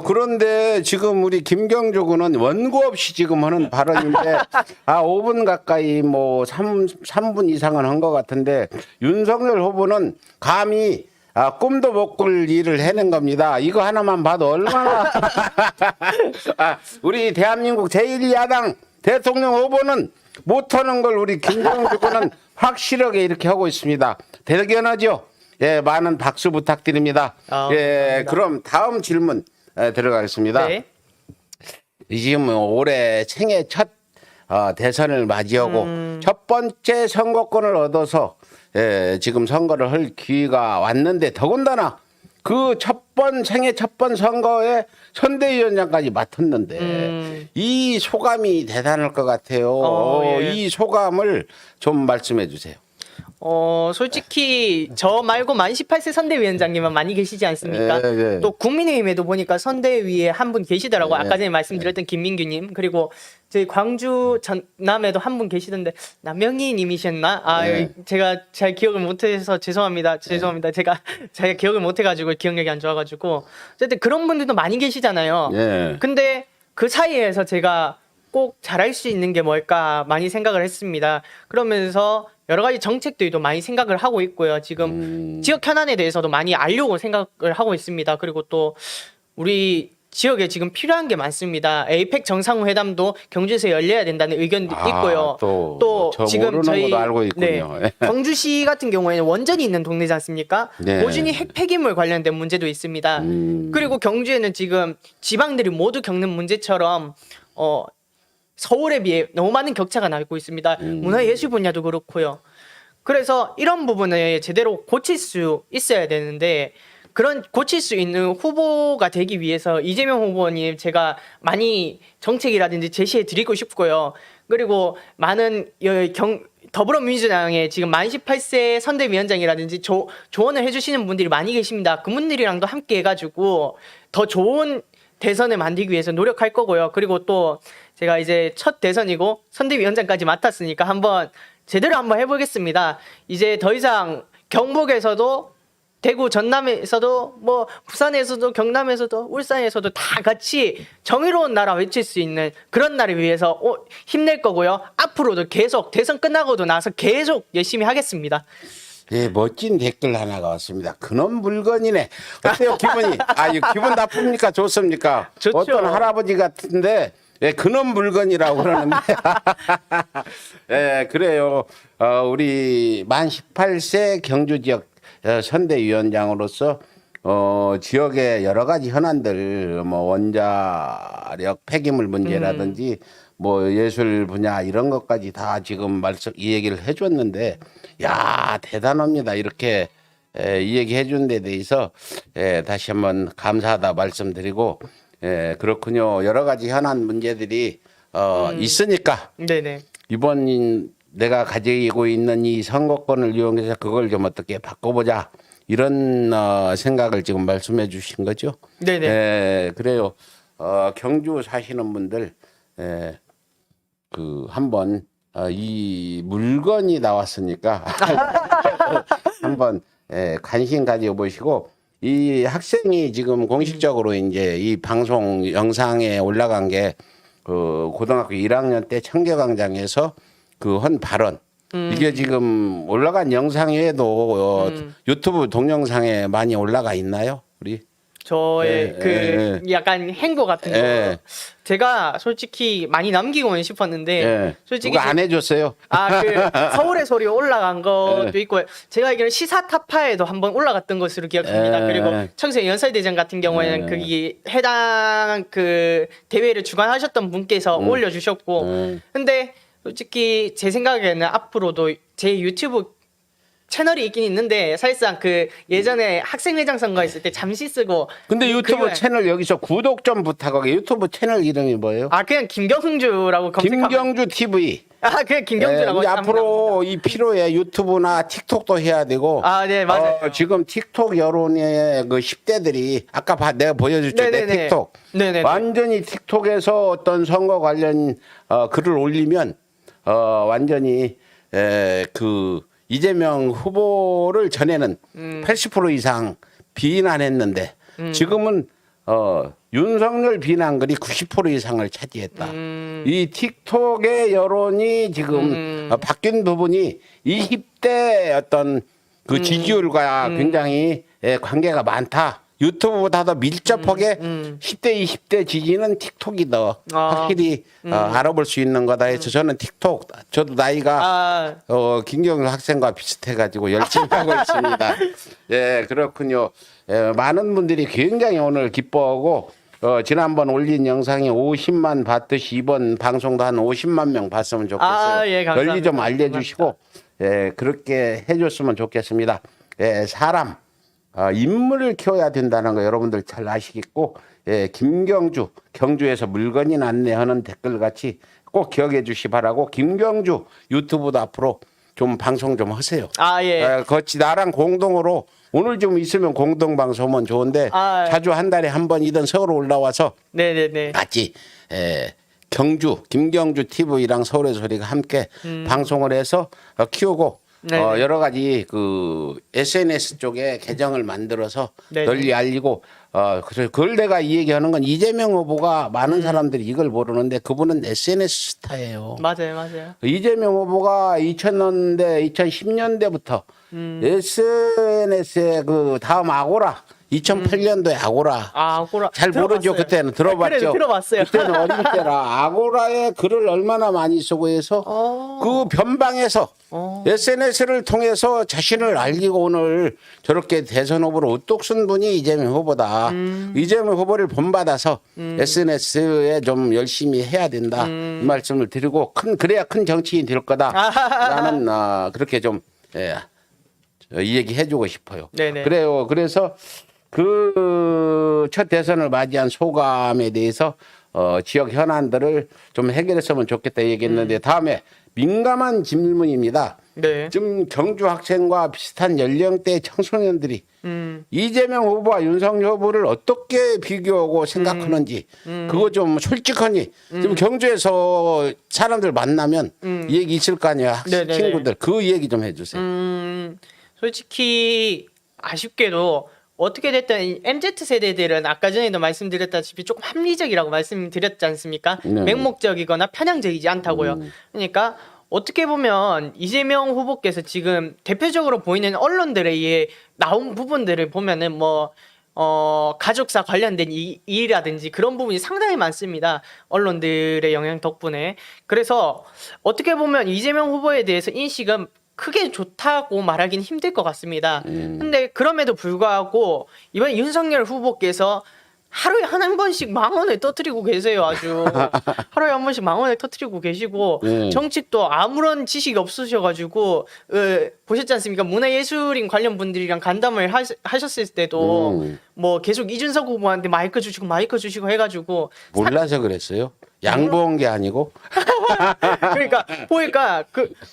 그런데 지금 우리 김경주 군은 원고 없이 지금 하는 발언인데 5분 가까이 뭐 3분 이상은 한 것 같은데 윤석열 후보는 감히 꿈도 못 꿀 일을 해낸 겁니다. 이거 하나만 봐도 얼마나 우리 대한민국 제1야당 대통령 후보는 못하는 걸 우리 김경주 군은 확실하게 이렇게 하고 있습니다. 대견하죠? 예, 많은 박수 부탁드립니다. 예, 감사합니다. 그럼 다음 질문 들어가겠습니다. 네. 지금 올해 생애 첫 대선을 맞이하고 첫 번째 선거권을 얻어서 지금 선거를 할 기회가 왔는데 더군다나 그 생애 첫 번 선거에 선대위원장까지 맡았는데 이 소감이 대단할 것 같아요. 예. 이 소감을 좀 말씀해 주세요. 솔직히 저 말고 만 18세 선대위원장님은 많많이 계시지 않습니까? 예. 또 국민의힘에도 보니까 선대위에 한 분 계시더라고요. 예. 아까 전에 말씀드렸던 김민규님 그리고 저희 광주 전남에도 한 분 계시던데 남영희님이셨나? 예. 제가 잘 기억을 못해서 죄송합니다. 제가 기억을 못해가지고 기억력이 안 좋아가지고 어쨌든 그런 분들도 많이 계시잖아요. 예. 근데 그 사이에서 제가 꼭 잘할 수 있는 게 뭘까 많이 생각을 했습니다. 그러면서 여러 가지 정책들도 많이 생각을 하고 있고요. 지금 지역 현안에 대해서도 많이 알려고 생각을 하고 있습니다. 그리고 또 우리 지역에 지금 필요한 게 많습니다. 에이펙 정상회담도 경주에서 열려야 된다는 의견도 있고요. 또 지금 저희 것도 알고 있군요. 경주시 같은 경우에는 원전이 있는 동네지 않습니까? 네. 고준위 핵폐기물 관련된 문제도 있습니다. 그리고 경주에는 지금 지방들이 모두 겪는 문제처럼 서울에 비해 너무 많은 격차가 나고 있습니다. 문화예술 분야도 그렇고요. 그래서 이런 부분을 제대로 고칠 수 있어야 되는데 그런 고칠 수 있는 후보가 되기 위해서 이재명 후보님 제가 많이 정책이라든지 제시해 드리고 싶고요. 그리고 많은 더불어민주당의 지금 만 18세 선대위원장이라든지 조언을 해주시는 분들이 많이 계십니다. 그분들이랑도 함께 해가지고 더 좋은 대선을 만들기 위해서 노력할 거고요. 그리고 또 제가 이제 첫 대선이고 선대위원장까지 맡았으니까 제대로 한번 해보겠습니다. 이제 더 이상 경북에서도 대구, 전남에서도 뭐 부산에서도 경남에서도 울산에서도 다 같이 정의로운 나라 외칠 수 있는 그런 날을 위해서 힘낼 거고요. 앞으로도 계속 대선 끝나고도 나서 계속 열심히 하겠습니다. 예, 멋진 댓글 하나가 왔습니다. 그놈 물건이네. 어때요, 기분이? 기분 나쁩니까? 좋습니까? 좋죠. 어떤 할아버지 같은데, 예, 그놈 물건이라고 그러는데. 예, 그래요. 우리 만 18세 경주 지역 선대위원장으로서 지역의 여러 가지 현안들, 뭐 원자력 폐기물 문제라든지 뭐 예술 분야 이런 것까지 다 지금 이 얘기를 해줬는데, 야, 대단합니다. 이렇게 이 얘기 해준 데 대해서 다시 한번 감사하다 말씀드리고, 그렇군요. 여러 가지 현안 문제들이 있으니까 네네. 이번 내가 가지고 있는 이 선거권을 이용해서 그걸 좀 어떻게 바꿔보자, 이런 생각을 지금 말씀해 주신 거죠. 네네. 그래요. 경주 사시는 분들 한번 이 물건이 나왔으니까 한번 관심 가져보시고, 이 학생이 지금 공식적으로 이제 이 방송 영상에 올라간 게 고등학교 1학년 때 청계광장에서 한 발언, 이게 지금 올라간 영상 외에도 유튜브 동영상에 많이 올라가 있나요, 우리? 저의 약간 행보 같은 거 제가 솔직히 많이 남기고는 싶었는데 솔직히 누가 안 해줬어요. 서울의 소리 올라간 것도 있고 제가 알기로는 시사 타파에도 한번 올라갔던 것으로 기억합니다. 그리고 청소년 연설대전 같은 경우에는 거기 해당 대회를 주관하셨던 분께서 올려주셨고, 근데 솔직히 제 생각에는 앞으로도 제 유튜브 채널이 있긴 있는데 사실상 예전에 학생회장 선거 했을 때 잠시 쓰고. 근데 유튜브 채널 여기서 구독 좀 부탁하게. 유튜브 채널 이름이 뭐예요? 그냥 김경주라고 검색하면. 김경주 TV. 그냥 김경주라고. 우리 앞으로 이 필요에 유튜브나 틱톡도 해야 되고. 네, 맞아요. 지금 틱톡 여론의 10대들이 아까 내가 보여줬죠. 내 틱톡. 네네. 완전히 틱톡에서 어떤 선거 관련 글을 올리면 완전히 이재명 후보를 전에는 80% 이상 비난했는데 지금은 윤석열 비난글이 90% 이상을 차지했다. 이 틱톡의 여론이 지금 바뀐 부분이 20대 어떤 지지율과 굉장히 관계가 많다. 유튜브보다 더 밀접하게 10대, 20대 지지는 틱톡이 더 확실히 알아볼 수 있는 거다 해서 저는 틱톡, 저도 나이가 김경주 학생과 비슷해가지고 열심히 하고 있습니다. 예, 그렇군요. 많은 분들이 굉장히 오늘 기뻐하고, 지난번 올린 영상이 50만 봤듯이 이번 방송도 한 50만 명 봤으면 좋겠어요. 예, 감사합니다. 널리 좀 알려주시고, 그렇게 해줬으면 좋겠습니다. 사람. 인물을 키워야 된다는 거 여러분들 잘 아시겠고, 김경주, 경주에서 물건이 났네 하는 댓글 같이 꼭 기억해 주시 바라고, 김경주 유튜브도 앞으로 좀 방송 좀 하세요. 같이 나랑 공동으로 오늘 좀 있으면 공동 방송은 좋은데 자주 한 달에 한 번이든 서울 올라와서 네네네. 같이 김경주 TV랑 서울의 소리가 함께 방송을 해서 키우고, 여러 가지 SNS 쪽에 계정을 만들어서 널리 알리고, 그걸 내가 이 얘기하는 건 이재명 후보가 많은 사람들이 이걸 모르는데 그분은 SNS 스타예요. 맞아요. 이재명 후보가 2000년대, 2010년대부터 SNS에 다음 아고라, 2008년도에 아고라. 잘 모르죠. 그때는 들어봤죠. 그래, 들어봤어요. 그때는 어릴 때라 아고라에 글을 얼마나 많이 쓰고 해서 그 변방에서 SNS를 통해서 자신을 알리고 오늘 저렇게 대선 후보로 우뚝 쓴 분이 이재명 후보다. 이재명 후보를 본받아서 SNS에 좀 열심히 해야 된다. 이 말씀을 드리고 그래야 큰 정치인이 될 거다라는 그렇게 좀 예, 이 얘기 해주고 싶어요. 네네. 그래요. 그래서 그 첫 대선을 맞이한 소감에 대해서 지역 현안들을 좀 해결했으면 좋겠다 얘기했는데 다음에 민감한 질문입니다. 네. 지금 경주 학생과 비슷한 연령대 청소년들이 이재명 후보와 윤석열 후보를 어떻게 비교하고 생각하는지 그거 좀 솔직하니 지금 경주에서 사람들 만나면 이 얘기 있을 거 아니야 학생 네네네. 친구들 그 얘기 좀 해주세요. 솔직히 아쉽게도 어떻게 됐든 MZ 세대들은 아까 전에도 말씀드렸다시피 조금 합리적이라고 말씀드렸지 않습니까? 네. 맹목적이거나 편향적이지 않다고요. 그러니까 어떻게 보면 이재명 후보께서 지금 대표적으로 보이는 언론들에 의해 나온 부분들을 보면은 뭐 가족사 관련된 일이라든지 그런 부분이 상당히 많습니다. 언론들의 영향 덕분에. 그래서 어떻게 보면 이재명 후보에 대해서 인식은 크게 좋다고 말하기는 힘들 것 같습니다. 근데 그럼에도 불구하고 이번 윤석열 후보께서 하루에 한 번씩 10,000원을 터뜨리고 계세요. 아주 하루에 한 번씩 10,000원을 터뜨리고 계시고 정책도 아무런 지식이 없으셔가지고 보셨지 않습니까? 문화예술인 관련 분들이랑 간담을 하셨을 때도 뭐 계속 이준석 후보한테 마이크 주시고 해가지고 몰라서 그랬어요. 양보한 게 아니고. 그러니까 보니까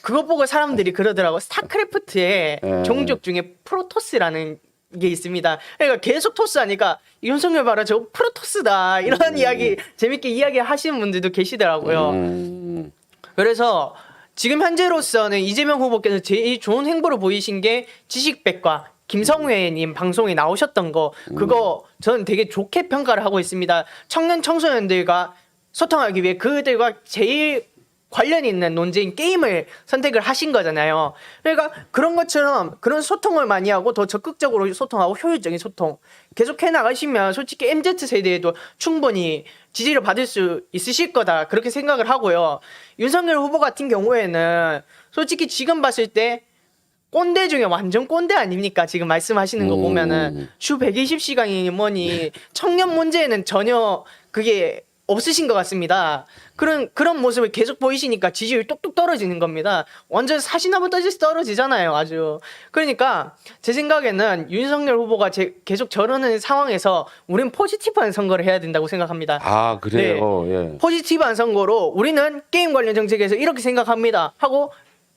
그거 보고 사람들이 그러더라고. 스타크래프트의 종족 중에 프로토스라는 게 있습니다. 그러니까 계속 토스하니까 윤석열 봐라 저 프로토스다 이런 이야기 재밌게 이야기하시는 분들도 계시더라고요. 그래서 지금 현재로서는 이재명 후보께서 제일 좋은 행보를 보이신 게 지식백과 김성회님 방송에 나오셨던 거 그거 저는 되게 좋게 평가를 하고 있습니다. 청년 청소년들과 소통하기 위해 그들과 제일 관련 있는 논제인 게임을 선택을 하신 거잖아요. 그러니까 그런 것처럼 그런 소통을 많이 하고 더 적극적으로 소통하고 효율적인 소통 계속 해나가시면 솔직히 MZ 세대에도 충분히 지지를 받을 수 있으실 거다 그렇게 생각을 하고요. 윤석열 후보 같은 경우에는 솔직히 지금 봤을 때 꼰대 중에 완전 꼰대 아닙니까? 지금 말씀하시는 거 보면은 주 120시간이니 뭐니 청년 문제에는 전혀 그게 없으신 것 같습니다. 그런 모습을 계속 보이시니까 지지율이 뚝뚝 떨어지는 겁니다. 완전 사시나무 떠지듯이 떨어지잖아요, 아주. 그러니까 제 생각에는 윤석열 후보가 계속 저러는 상황에서 우리는 포지티브한 선거를 해야 된다고 생각합니다. 아 그래요. 예. 포지티브한 선거로 우리는 게임 관련 정책에서 이렇게 생각합니다 하고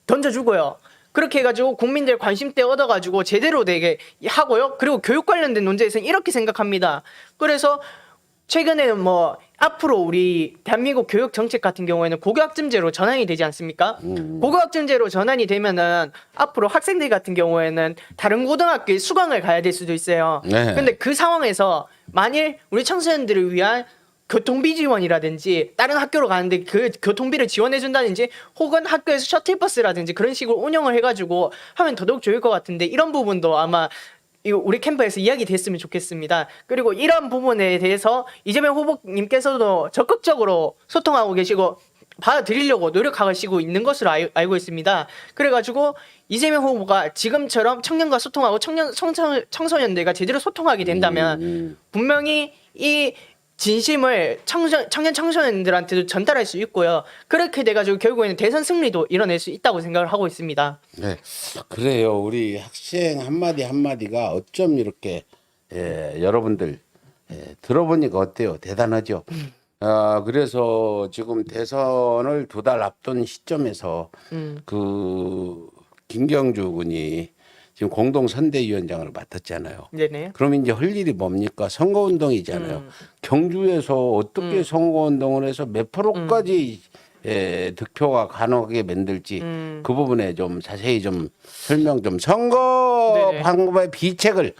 던져주고요. 그렇게 해가지고 국민들 관심대 얻어가지고 제대로 되게 하고요. 그리고 교육 관련된 논제에서는 이렇게 생각합니다. 그래서 최근에는 뭐 앞으로 우리 대한민국 교육 정책 같은 경우에는 고교학점제로 전환이 되지 않습니까? 고교학점제로 전환이 되면은 앞으로 학생들 같은 경우에는 다른 고등학교에 수강을 가야 될 수도 있어요. 네. 근데 그 상황에서 만일 우리 청소년들을 위한 교통비 지원이라든지 다른 학교로 가는데 그 교통비를 지원해 준다든지 혹은 학교에서 셔틀버스라든지 그런 식으로 운영을 해가지고 하면 더더욱 좋을 것 같은데 이런 부분도 아마 이거 우리 캠프에서 이야기 됐으면 좋겠습니다. 그리고 이런 부분에 대해서 이재명 후보님께서도 적극적으로 소통하고 계시고 받아들이려고 노력하시고 있는 것으로 알고 있습니다. 그래가지고 이재명 후보가 지금처럼 청년과 소통하고 청소년들과 제대로 소통하게 된다면 분명히 이 진심을 청년 청소년들한테도 전달할 수 있고요. 그렇게 돼가지고 결국에는 대선 승리도 이뤄낼 수 있다고 생각을 하고 있습니다. 네, 그래요. 우리 학생 한마디 한마디가 어쩜 이렇게 여러분들 들어보니까 어때요? 대단하죠. 그래서 지금 대선을 2달 앞둔 시점에서 그 김경주 군이 지금 공동선대위원장을 맡았잖아요. 네네. 그럼 이제 할 일이 뭡니까? 선거운동이잖아요. 경주에서 어떻게 선거운동을 해서 몇 프로까지 득표가 가능하게 만들지 그 부분에 좀 자세히 좀 설명 좀 선거 네네. 방법의 비책을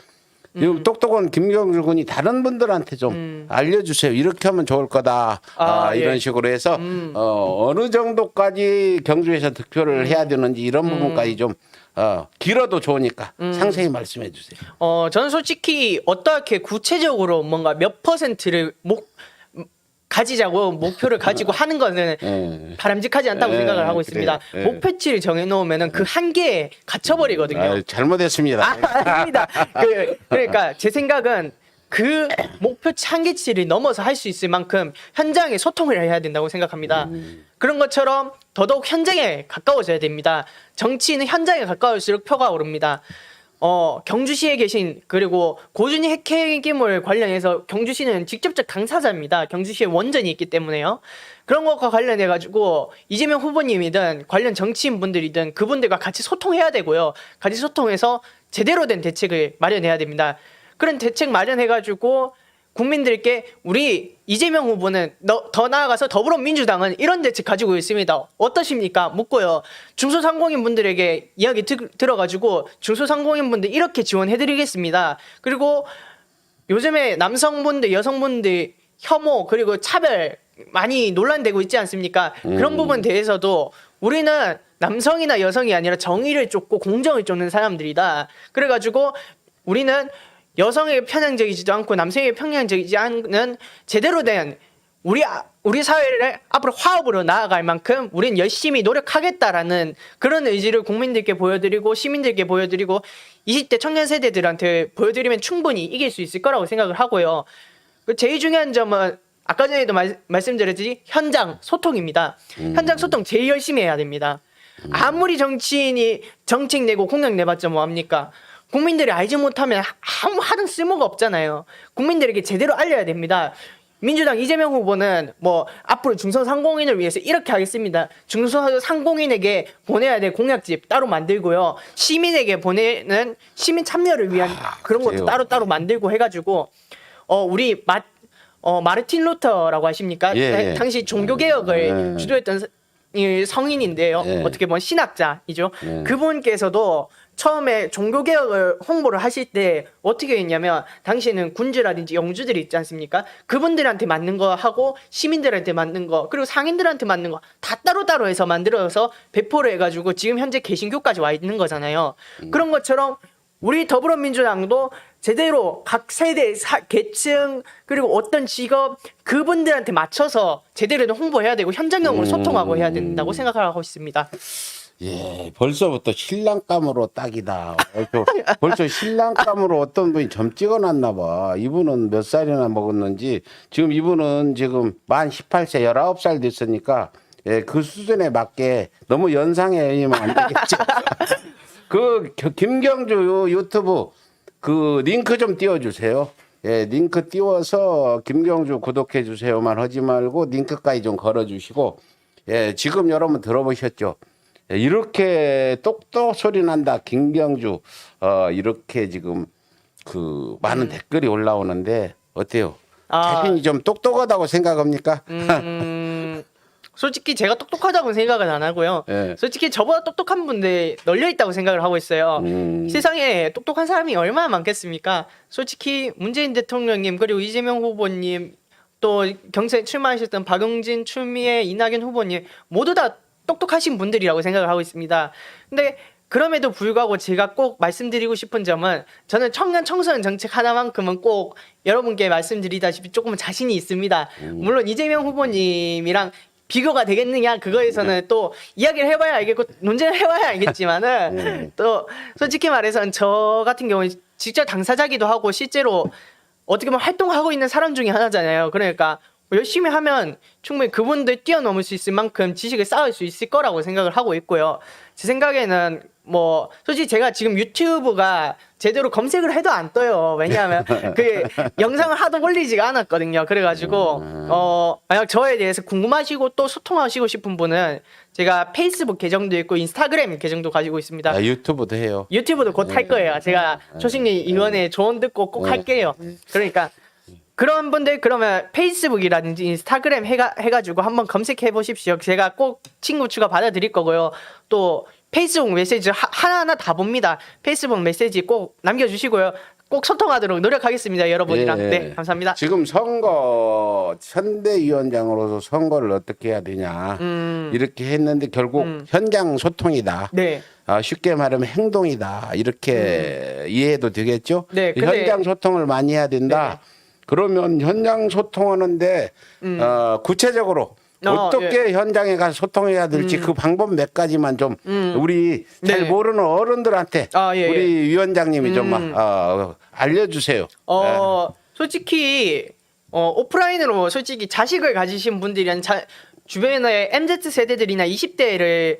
지금 똑똑한 김경주 군이 다른 분들한테 좀 알려주세요. 이렇게 하면 좋을 거다. 이런 예. 식으로 해서 어느 정도까지 경주에서 득표를 해야 되는지 이런 부분까지 좀 길어도 좋으니까 상세히 말씀해 주세요. 저는 솔직히 어떻게 구체적으로 뭔가 몇 %를 가지자고 목표를 가지고 하는 거는 바람직하지 않다고 생각을 하고 있습니다. 그래요. 목표치를 정해놓으면은 그 한계에 갇혀버리거든요. 잘못했습니다. 아닙니다. 그러니까 제 생각은 그 목표치 한계치를 넘어서 할 수 있을 만큼 현장에 소통을 해야 된다고 생각합니다. 그런 것처럼 더더욱 현장에 가까워져야 됩니다. 정치인은 현장에 가까울수록 표가 오릅니다. 경주시에 계신 그리고 고준희 핵폐기물 관련해서 경주시는 직접적 당사자입니다. 경주시에 원전이 있기 때문에요. 그런 것과 관련해 가지고 이재명 후보님이든 관련 정치인분들이든 그분들과 같이 소통해야 되고요. 같이 소통해서 제대로 된 대책을 마련해야 됩니다. 그런 대책 마련해 가지고 국민들께 우리 이재명 후보는 더 나아가서 더불어민주당은 이런 대책 가지고 있습니다. 어떠십니까? 묻고요. 중소상공인분들에게 이야기 들어가지고 중소상공인분들 이렇게 지원해드리겠습니다. 그리고 요즘에 남성분들, 여성분들 혐오 그리고 차별 많이 논란되고 있지 않습니까? 그런 부분에 대해서도 우리는 남성이나 여성이 아니라 정의를 쫓고 공정을 쫓는 사람들이다. 그래가지고 우리는 여성에게 편향적이지도 않고 남성에게 편향적이지 않은 제대로 된 우리 사회를 앞으로 화합으로 나아갈 만큼 우린 열심히 노력하겠다라는 그런 의지를 국민들께 보여드리고 시민들께 보여드리고 20대 청년 세대들한테 보여드리면 충분히 이길 수 있을 거라고 생각을 하고요. 제일 중요한 점은 아까 전에도 말씀드렸듯이 현장 소통입니다. 현장 소통 제일 열심히 해야 됩니다. 아무리 정치인이 정책 내고 공약 내봤자 뭐합니까? 국민들이 알지 못하면 하등 쓸모가 없잖아요. 국민들에게 제대로 알려야 됩니다. 민주당 이재명 후보는 뭐 앞으로 중소상공인을 위해서 이렇게 하겠습니다. 중소상공인에게 보내야 될 공약집 따로 만들고요. 시민에게 보내는 시민 참여를 위한 그런 것도 따로 만들고 해가지고 우리 마르틴 루터라고 하십니까? 예. 당시 종교개혁을 주도했던 성인인데요. 예. 어떻게 보면 신학자이죠. 그분께서도 처음에 종교개혁을 홍보를 하실 때 어떻게 했냐면 당시에는 군주라든지 영주들이 있지 않습니까? 그분들한테 맞는 거 하고 시민들한테 맞는 거 그리고 상인들한테 맞는 거 다 따로따로 해서 만들어서 배포를 해가지고 지금 현재 개신교까지 와 있는 거잖아요. 그런 것처럼 우리 더불어민주당도 제대로 각 세대, 계층 그리고 어떤 직업 그분들한테 맞춰서 제대로 홍보해야 되고 현장형으로 소통하고 해야 된다고 생각하고 있습니다. 예, 벌써부터 신랑감으로 딱이다. 벌써 신랑감으로 어떤 분이 점 찍어놨나 봐. 이분은 몇 살이나 먹었는지 지금 이분은 지금 만 18세 19살 됐으니까 예, 그 수준에 맞게 너무 연상해면 안 되겠죠. 김경주 유튜브 그 링크 좀 띄워주세요. 예, 링크 띄워서 김경주 구독해 주세요만 하지 말고 링크까지 좀 걸어주시고 예, 지금 여러분 들어보셨죠? 예, 이렇게 똑똑 소리 난다 김경주 이렇게 지금 그 많은 댓글이 올라오는데 어때요? 자신이 좀 똑똑하다고 생각합니까? 솔직히 제가 똑똑하다고는 생각은 안 하고요. 예. 솔직히 저보다 똑똑한 분들 널려 있다고 생각을 하고 있어요. 세상에 똑똑한 사람이 얼마나 많겠습니까? 솔직히 문재인 대통령님 그리고 이재명 후보님 또 경선에 출마하셨던 박용진, 추미애, 이낙연 후보님 모두 다 똑똑하신 분들이라고 생각을 하고 있습니다. 근데 그럼에도 불구하고 제가 꼭 말씀드리고 싶은 점은 저는 청년 청소년 정책 하나만큼은 꼭 여러분께 말씀드리다시피 조금 자신이 있습니다. 물론 이재명 후보님이랑 비교가 되겠느냐 그거에서는 또 이야기를 해봐야 알겠고 논쟁을 해봐야 알겠지만은 또 솔직히 말해서는 저 같은 경우는 직접 당사자기도 하고 실제로 어떻게 보면 활동하고 있는 사람 중에 하나잖아요. 그러니까 열심히 하면 충분히 그분들 뛰어넘을 수 있을 만큼 지식을 쌓을 수 있을 거라고 생각을 하고 있고요. 제 생각에는 뭐 솔직히 제가 지금 유튜브가 제대로 검색을 해도 안 떠요. 왜냐하면 그 영상을 하도 올리지가 않았거든요. 그래가지고 만약 저에 대해서 궁금하시고 또 소통하시고 싶은 분은 제가 페이스북 계정도 있고 인스타그램 계정도 가지고 있습니다. 아, 유튜브도 해요. 유튜브도 곧 할 거예요. 제가 초승리 의원의 조언 듣고 꼭 할게요. 그러니까 그런 분들 그러면 페이스북이라든지 인스타그램 해가지고 한번 검색해 보십시오. 제가 꼭 친구 추가 받아드릴 거고요. 또 페이스북 메시지 하나하나 다 봅니다. 페이스북 메시지 꼭 남겨주시고요. 꼭 소통하도록 노력하겠습니다. 여러분이랑. 예. 네, 감사합니다. 지금 선거 선대위원장으로서 선거를 어떻게 해야 되냐 이렇게 했는데 결국 현장 소통이다. 네. 쉽게 말하면 행동이다. 이렇게 이해해도 되겠죠? 네, 근데- 현장 소통을 많이 해야 된다. 그러면 현장 소통하는데 구체적으로 어떻게 현장에 가서 소통해야 될지 그 방법 몇 가지만 좀 우리 잘 네. 모르는 어른들한테 예. 우리 위원장님이 좀 알려주세요. 솔직히 오프라인으로 솔직히 자식을 가지신 분들이란 주변에 MZ 세대들이나 20대를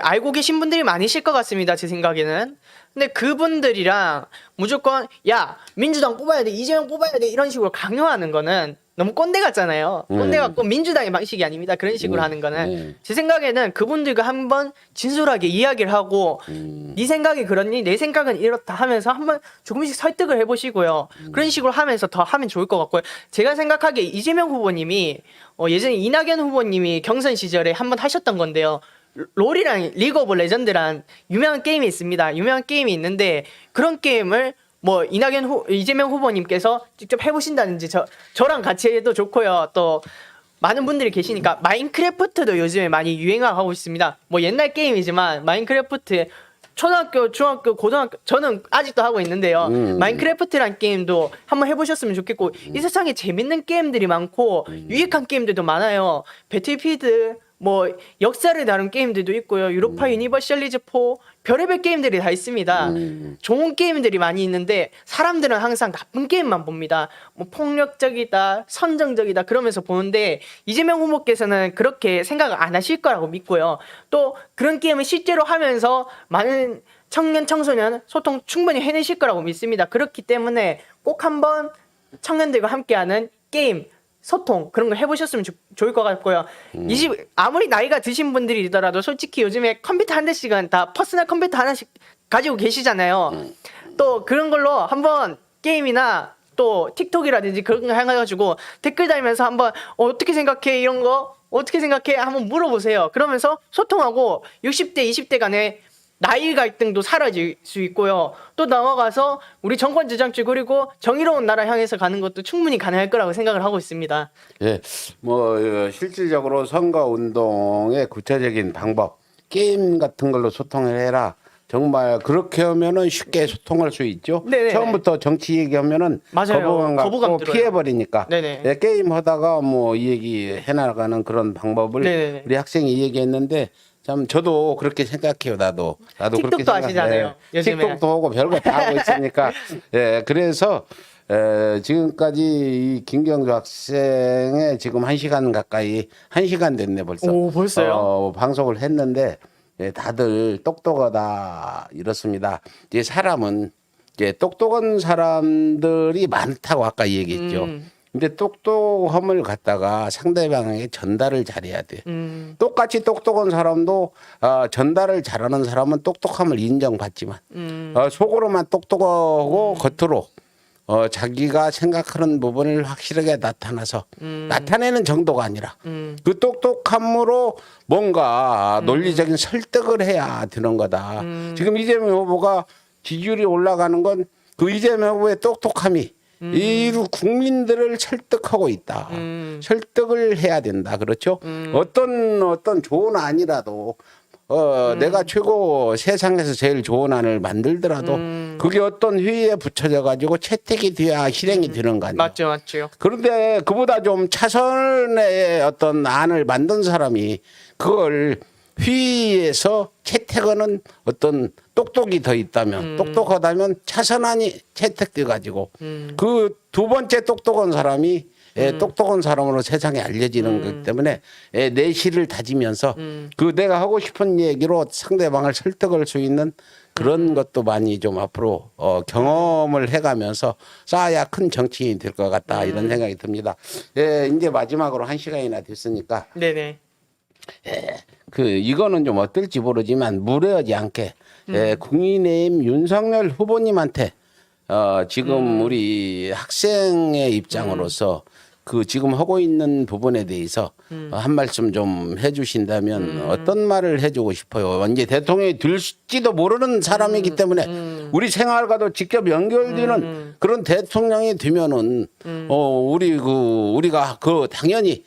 알고 계신 분들이 많으실 것 같습니다. 제 생각에는. 근데 그분들이랑 무조건 야 민주당 뽑아야 돼, 이재명 뽑아야 돼 이런 식으로 강요하는 거는 너무 꼰대 같잖아요. 꼰대 같고 민주당의 방식이 아닙니다. 그런 식으로 하는 거는 제 생각에는 그분들과 한번 진솔하게 이야기를 하고 네 생각이 그렇니 내 생각은 이렇다 하면서 한번 조금씩 설득을 해보시고요. 그런 식으로 하면서 더 하면 좋을 것 같고요. 제가 생각하기에 이재명 후보님이 예전에 이낙연 후보님이 경선 시절에 한번 하셨던 건데요. 롤이랑 리그 오브 레전드란 유명한 게임이 있습니다. 유명한 게임이 있는데 그런 게임을 뭐 이재명 후보님께서 직접 해보신다든지 저랑 같이 해도 좋고요. 또 많은 분들이 계시니까 마인크래프트도 요즘에 많이 유행하고 있습니다. 뭐 옛날 게임이지만 마인크래프트 초등학교, 중학교, 고등학교 저는 아직도 하고 있는데요. 마인크래프트란 게임도 한번 해보셨으면 좋겠고 이 세상에 재밌는 게임들이 많고 유익한 게임들도 많아요. 배틀필드 뭐 역사를 다룬 게임들도 있고요. 유로파 유니버셜리즈 4 별의별 게임들이 다 있습니다. 좋은 게임들이 많이 있는데 사람들은 항상 나쁜 게임만 봅니다. 뭐 폭력적이다, 선정적이다 그러면서 보는데 이재명 후보께서는 그렇게 생각을 안 하실 거라고 믿고요. 또 그런 게임을 실제로 하면서 많은 청년 청소년 소통 충분히 해내실 거라고 믿습니다. 그렇기 때문에 꼭 한번 청년들과 함께하는 게임 소통 그런 거 해보셨으면 좋을 것 같고요. 아무리 나이가 드신 분들이더라도 솔직히 요즘에 컴퓨터 한 대씩은 다 퍼스널 컴퓨터 하나씩 가지고 계시잖아요. 또 그런 걸로 한번 게임이나 또 틱톡이라든지 그런 거 해가지고 댓글 달면서 한번 어떻게 생각해 이런 거 어떻게 생각해 한번 물어보세요. 그러면서 소통하고 60대 20대 간에 나이 갈등도 사라질 수 있고요. 또 나아가서 우리 정권 주장주 그리고 정의로운 나라 향해서 가는 것도 충분히 가능할 거라고 생각을 하고 있습니다. 예, 뭐 실질적으로 선거 운동의 구체적인 방법, 게임 같은 걸로 소통을 해라. 정말 그렇게 하면은 쉽게 소통할 수 있죠. 네네. 처음부터 정치 얘기하면은 맞아요. 거부감 들어요. 피해버리니까. 네네. 예, 게임 하다가 뭐 이 얘기 해나가는 그런 방법을 네네. 우리 학생이 얘기했는데. 참 저도 그렇게 생각해요. 나도 틱톡도 그렇게 하시잖아요. 요즘에. 틱톡도 하고 별거 다 하고 있으니까. 예, 그래서 지금까지 이 김경주 학생의 지금 1시간 가까이 1시간 됐네 벌써. 오, 벌써요? 방송을 했는데 예, 다들 똑똑하다 이렇습니다. 이제 사람은 이제 똑똑한 사람들이 많다고 아까 얘기했죠. 근데 똑똑함을 갖다가 상대방에게 전달을 잘해야 돼. 똑같이 똑똑한 사람도 전달을 잘하는 사람은 똑똑함을 인정받지만 속으로만 똑똑하고 겉으로 자기가 생각하는 부분을 확실하게 나타나서 나타내는 정도가 아니라 그 똑똑함으로 뭔가 논리적인 설득을 해야 되는 거다. 지금 이재명 후보가 지지율이 올라가는 건 그 이재명 후보의 똑똑함이 이 국민들을 설득하고 있다. 설득을 해야 된다. 그렇죠? 어떤 좋은 안이라도 내가 최고 세상에서 제일 좋은 안을 만들더라도 그게 어떤 회의에 붙여져 가지고 채택이 돼야 실행이 되는 거 아니에요? 맞죠. 그런데 그보다 좀 차선의 어떤 안을 만든 사람이 그걸 회의에서 채택하는 어떤 똑똑이 더 있다면 똑똑하다면 차선안이 채택돼 가지고 그 두 번째 똑똑한 사람이 똑똑한 사람으로 세상에 알려지는 거기 때문에 내실을 다지면서 그 내가 하고 싶은 얘기로 상대방을 설득할 수 있는 그런 것도 많이 좀 앞으로 경험을 해가면서 쌓아야 큰 정치인이 될 것 같다 이런 생각이 듭니다. 이제 마지막으로 1시간이나 됐으니까 네네. 이거는 좀 어떨지 모르지만 무례하지 않게 국민의힘 윤석열 후보님한테 지금 우리 학생의 입장으로서 그 지금 하고 있는 부분에 대해서 한 말씀 좀 해주신다면 어떤 말을 해주고 싶어요. 이제 대통령이 될지도 모르는 사람이기 때문에 우리 생활과도 직접 연결되는 그런 대통령이 되면은 우리가 당연히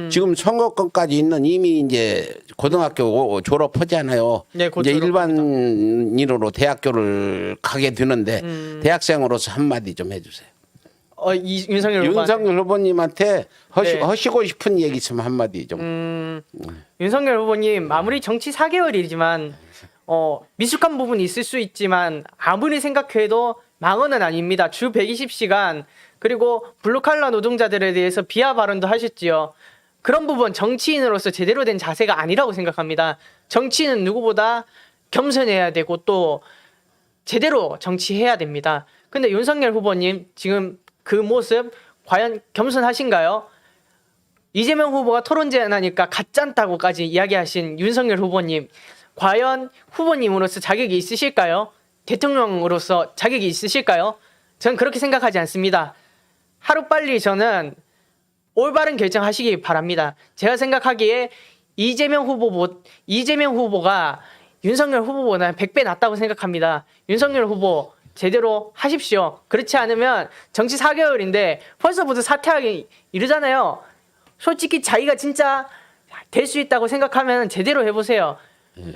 지금 선거권까지 있는 이미 이제 고등학교 졸업하잖아요. 네, 곧 이제 졸업합니다. 일반인으로 대학교를 가게 되는데 대학생으로서 한마디 좀 해주세요. 윤석열 후보님한테 네. 하시고 싶은 얘기 있으면 한마디 좀. 윤석열 후보님 마무리 정치 4개월이지만 미숙한 부분이 있을 수 있지만 아무리 생각해도 망언은 아닙니다. 주 120시간 그리고 블루칼라 노동자들에 대해서 비하 발언도 하셨지요. 그런 부분 정치인으로서 제대로 된 자세가 아니라고 생각합니다. 정치인은 누구보다 겸손해야 되고 또 제대로 정치해야 됩니다. 근데 윤석열 후보님 지금 그 모습 과연 겸손하신가요? 이재명 후보가 토론 제안하니까 가짠다고까지 이야기하신 윤석열 후보님, 과연 후보님으로서 자격이 있으실까요? 대통령으로서 자격이 있으실까요? 저는 그렇게 생각하지 않습니다. 하루빨리 저는 올바른 결정하시기 바랍니다. 제가 생각하기에 이재명 후보가 윤석열 후보보다 100배 낫다고 생각합니다. 윤석열 후보 제대로 하십시오. 그렇지 않으면 정치 4개월인데 벌써부터 사퇴하기 이르잖아요. 솔직히 자기가 진짜 될 수 있다고 생각하면 제대로 해보세요.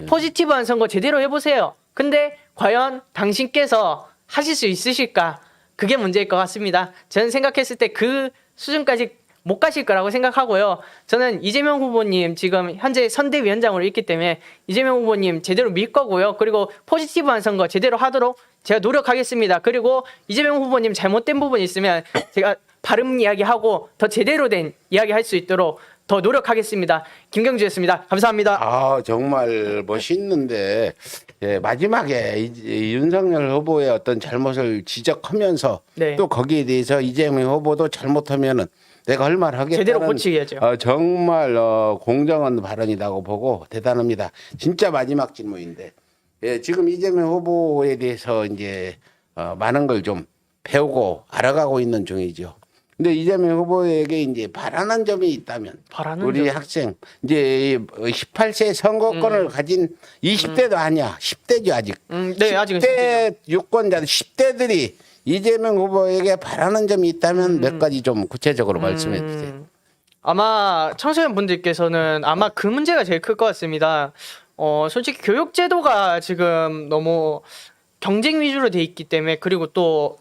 포지티브한 선거 제대로 해보세요. 근데 과연 당신께서 하실 수 있으실까? 그게 문제일 것 같습니다. 저는 생각했을 때 그 수준까지 못 가실 거라고 생각하고요. 저는 이재명 후보님 지금 현재 선대위원장으로 있기 때문에 이재명 후보님 제대로 밀 거고요. 그리고 포지티브한 선거 제대로 하도록 제가 노력하겠습니다. 그리고 이재명 후보님 잘못된 부분이 있으면 제가 바른 이야기하고 더 제대로 된 이야기 할 수 있도록 더 노력하겠습니다. 김경주였습니다. 감사합니다. 아, 정말 멋있는데, 예, 마지막에 윤석열 후보의 어떤 잘못을 지적하면서 네. 또 거기에 대해서 이재명 후보도 잘못하면은 내가 할 말 하겠다는 제대로 고치겠죠. 정말 공정한 발언이라고 보고 대단합니다. 진짜 마지막 질문인데, 예, 지금 이재명 후보에 대해서 이제 많은 걸 좀 배우고 알아가고 있는 중이죠. 근데 이재명 후보에게 이제 바라는 점이 있다면 바라는 우리 점? 학생 이제 18세 선거권을 가진 20대도 아니야. 10대죠 아직. 네, 아직은 10대 유권자들 10대들이 이재명 후보에게 바라는 점이 있다면 몇 가지 좀 구체적으로 말씀해 주세요. 아마 청소년 분들께서는 아마 그 문제가 제일 클 것 같습니다. 솔직히 교육 제도가 지금 너무 경쟁 위주로 돼 있기 때문에 그리고 또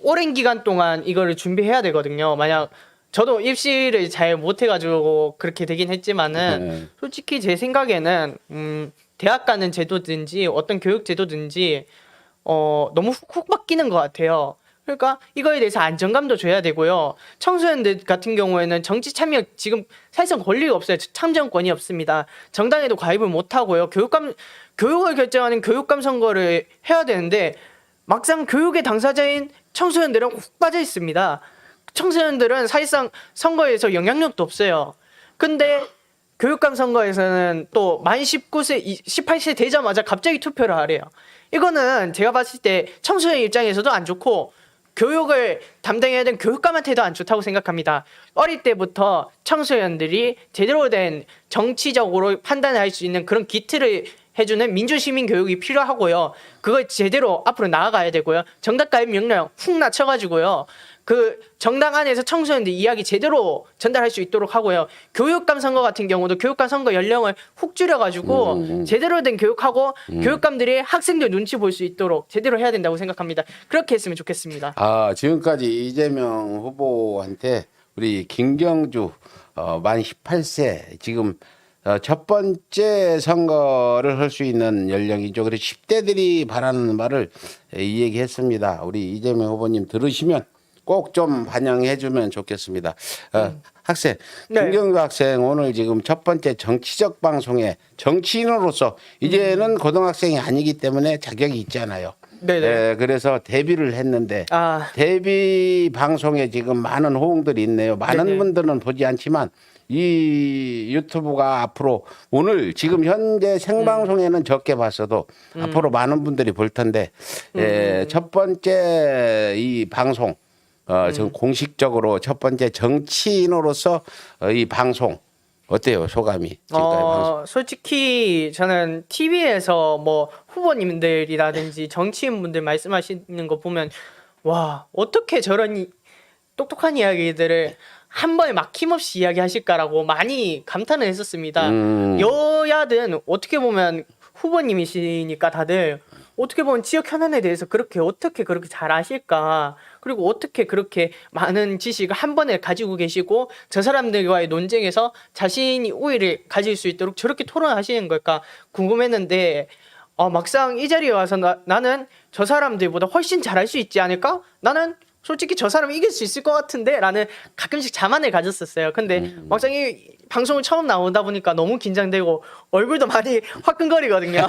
오랜 기간 동안 이거를 준비해야 되거든요. 만약 저도 입시를 잘 못해가지고 그렇게 되긴 했지만은 솔직히 제 생각에는 대학 가는 제도든지 어떤 교육 제도든지 너무 훅훅 바뀌는 것 같아요. 그러니까 이거에 대해서 안정감도 줘야 되고요. 청소년들 같은 경우에는 정치 참여 지금 사실상 권리가 없어요. 참정권이 없습니다. 정당에도 가입을 못 하고요. 교육을 결정하는 교육감 선거를 해야 되는데 막상 교육의 당사자인 청소년들은 훅 빠져 있습니다. 청소년들은 사실상 선거에서 영향력도 없어요. 근데 교육감 선거에서는 또 만 18세 되자마자 갑자기 투표를 하래요. 이거는 제가 봤을 때 청소년 입장에서도 안 좋고 교육을 담당해야 되는 교육감한테도 안 좋다고 생각합니다. 어릴 때부터 청소년들이 제대로 된 정치적으로 판단할 수 있는 그런 기틀을 해주는 민주시민 교육이 필요하고요. 그걸 제대로 앞으로 나아가야 되고요. 정당 가입 명령 훅 낮춰가지고요. 그 정당 안에서 청소년들 이야기 제대로 전달할 수 있도록 하고요. 교육감 선거 같은 경우도 교육감 선거 연령을 훅 줄여가지고 제대로 된 교육하고 교육감들이 학생들 눈치 볼 수 있도록 제대로 해야 된다고 생각합니다. 그렇게 했으면 좋겠습니다. 아, 지금까지 이재명 후보한테 우리 김경주 만 18세 지금 첫 번째 선거를 할 수 있는 연령이죠. 그래서 10대들이 바라는 말을 이 얘기했습니다. 우리 이재명 후보님 들으시면 꼭 좀 반영해 주면 좋겠습니다. 학생, 네. 김경주 학생 오늘 지금 첫 번째 정치적 방송에 정치인으로서 이제는 고등학생이 아니기 때문에 자격이 있잖아요. 네네. 예, 그래서 데뷔를 했는데 데뷔 방송에 지금 많은 호응들이 있네요. 많은 네네. 분들은 보지 않지만 이 유튜브가 앞으로 오늘 지금 현재 생방송에는 적게 봤어도 앞으로 많은 분들이 볼 텐데 첫 번째 이 방송 지금 공식적으로 첫 번째 정치인으로서 이 방송 어때요 소감이 지금까지 방송? 솔직히 저는 TV에서 뭐 후보님들이라든지 정치인분들 말씀하시는 거 보면 와 어떻게 저런 똑똑한 이야기들을 한 번에 막힘없이 이야기하실까라고 많이 감탄을 했었습니다. 여야든 어떻게 보면 후보님이시니까 다들 어떻게 보면 지역 현안에 대해서 어떻게 그렇게 잘 아실까? 그리고 어떻게 그렇게 많은 지식을 한 번에 가지고 계시고 저 사람들과의 논쟁에서 자신이 우위를 가질 수 있도록 저렇게 토론하시는 걸까 궁금했는데 막상 이 자리에 와서 나는 저 사람들보다 훨씬 잘할 수 있지 않을까? 나는 솔직히 저 사람 이길 수 있을 것 같은데 라는 가끔씩 자만을 가졌었어요. 근데 막상 이 방송을 처음 나오다 보니까 너무 긴장되고 얼굴도 많이 화끈거리거든요.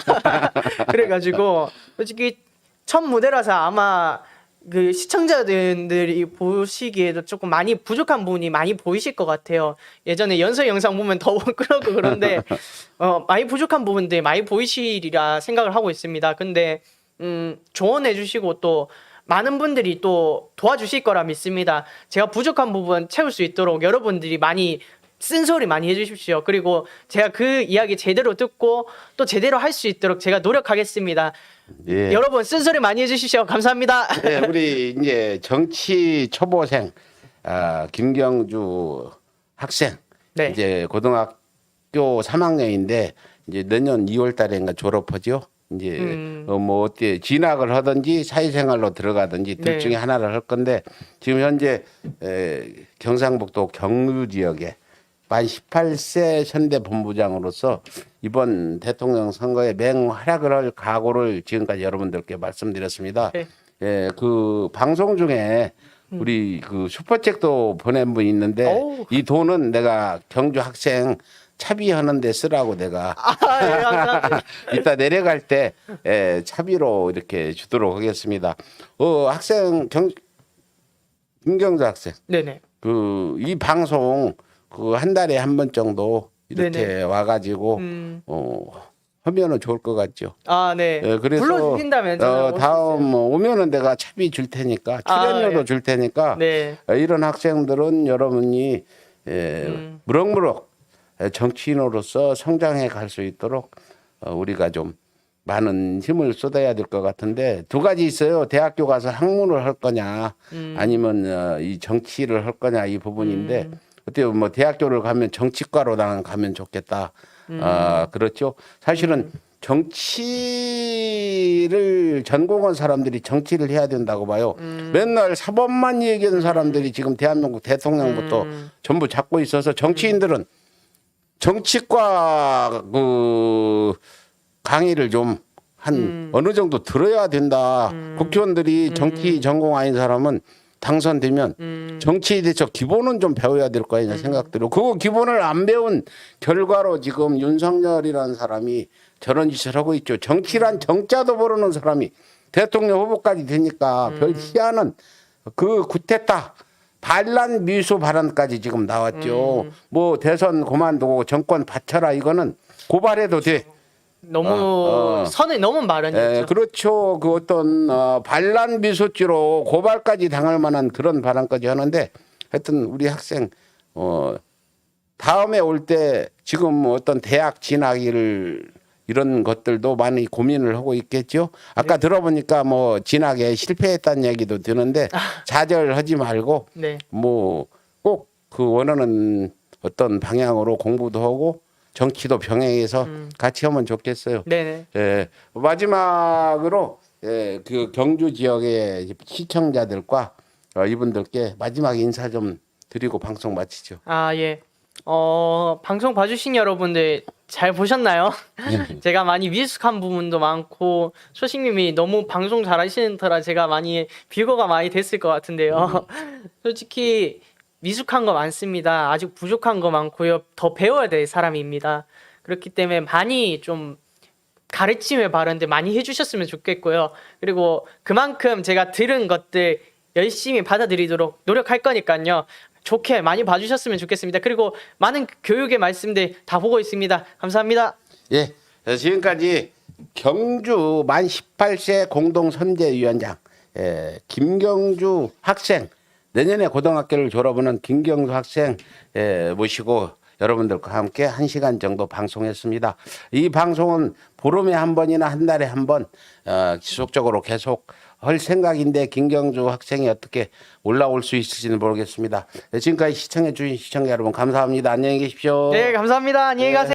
그래가지고 솔직히 첫 무대라서 아마 그 시청자들이 보시기에도 조금 많이 부족한 부분이 많이 보이실 것 같아요. 예전에 연설 영상 보면 더 끌었고 그런데 많이 부족한 부분들 많이 보이시리라 생각을 하고 있습니다. 근데 조언해 주시고 또 많은 분들이 또 도와주실 거라 믿습니다. 제가 부족한 부분 채울 수 있도록 여러분들이 많이 쓴소리 많이 해주십시오. 그리고 제가 그 이야기 제대로 듣고 또 제대로 할 수 있도록 제가 노력하겠습니다. 예. 여러분 쓴소리 많이 해주십시오. 감사합니다. 네, 우리 이제 정치 초보생 김경주 학생 네. 이제 고등학교 3학년인데 이제 내년 2월달인가 졸업하죠. 이제 뭐 어때 진학을 하든지 사회생활로 들어가든지 둘 네. 중에 하나를 할 건데 지금 현재 경상북도 경유 지역에 만 18세 현대 본부장으로서 이번 대통령 선거에 맹활약을 할 각오를 지금까지 여러분들께 말씀드렸습니다. 네. 예, 그 방송 중에 우리 그 슈퍼챗도 보낸 분 있는데 어우. 이 돈은 내가 경주 학생 차비하는 데 쓰라고 내가 예, 감사합니다. 이따 내려갈 때 차비로 이렇게 주도록 하겠습니다. 학생 김경주 학생 네네. 그 이 방송 그 한 달에 한 번 정도 이렇게 네네. 와가지고 하면은 좋을 것 같죠. 아, 네. 예, 그래서 불러주신다면 저는 올수 다음 있어요. 오면은 내가 차비 줄 테니까 출연료도 예. 줄 테니까 네. 이런 학생들은 여러분이 무럭무럭 정치인으로서 성장해 갈 수 있도록 우리가 좀 많은 힘을 쏟아야 될 것 같은데 두 가지 있어요. 대학교 가서 학문을 할 거냐 아니면 이 정치를 할 거냐 이 부분인데 어때요? 뭐 대학교를 가면 정치과로 나는 가면 좋겠다. 그렇죠. 사실은 정치를 전공한 사람들이 정치를 해야 된다고 봐요. 맨날 사법만 얘기하는 사람들이 지금 대한민국 대통령부터 전부 잡고 있어서 정치인들은 정치과 그 강의를 좀 한 어느 정도 들어야 된다. 국회의원들이 정치 전공 아닌 사람은 당선되면 정치에 대해서 기본은 좀 배워야 될 거 아니냐 생각 들고 그 기본을 안 배운 결과로 지금 윤석열이라는 사람이 저런 짓을 하고 있죠. 정치란 정자도 모르는 사람이 대통령 후보까지 되니까 별 희한한 그 구태타 반란 미수 발언까지 지금 나왔죠. 뭐 대선 그만두고 정권 바쳐라 이거는 고발해도 돼. 너무 선을 넘은 발언이었죠. 그렇죠. 그 어떤 반란 미수죄로 고발까지 당할 만한 그런 발언까지 하는데 하여튼 우리 학생 다음에 올 때 지금 어떤 대학 진학을 이런 것들도 많이 고민을 하고 있겠죠. 아까 들어보니까 뭐 진학에 실패했다는 얘기도 드는데 좌절하지 말고 네. 뭐 꼭 그 원하는 어떤 방향으로 공부도 하고 정치도 병행해서 같이 하면 좋겠어요. 네네. 예, 마지막으로 그 경주 지역의 시청자들과 이분들께 마지막 인사 좀 드리고 방송 마치죠. 아, 예. 방송 봐주신 여러분들 잘 보셨나요? 제가 많이 미숙한 부분도 많고 소식님이 너무 방송 잘하시는 터라 제가 많이 비거가 많이 됐을 것 같은데요. 솔직히 미숙한 거 많습니다. 아직 부족한 거 많고요. 더 배워야 될 사람입니다. 그렇기 때문에 많이 좀 가르침의 발언들 많이 해주셨으면 좋겠고요. 그리고 그만큼 제가 들은 것들 열심히 받아들이도록 노력할 거니까요. 좋게 많이 봐주셨으면 좋겠습니다. 그리고 많은 교육의 말씀들 다 보고 있습니다. 감사합니다. 예, 지금까지 경주 만 18세 공동선대위원장 김경주 학생 내년에 고등학교를 졸업하는 김경주 학생 모시고 여러분들과 함께 1시간 정도 방송했습니다. 이 방송은 보름에 한 번이나 한 달에 한 번 지속적으로 계속 할 생각인데 김경주 학생이 어떻게 올라올 수 있을지는 모르겠습니다. 지금까지 시청해 주신 시청자 여러분 감사합니다. 안녕히 계십시오. 네, 감사합니다. 안녕히 가세요.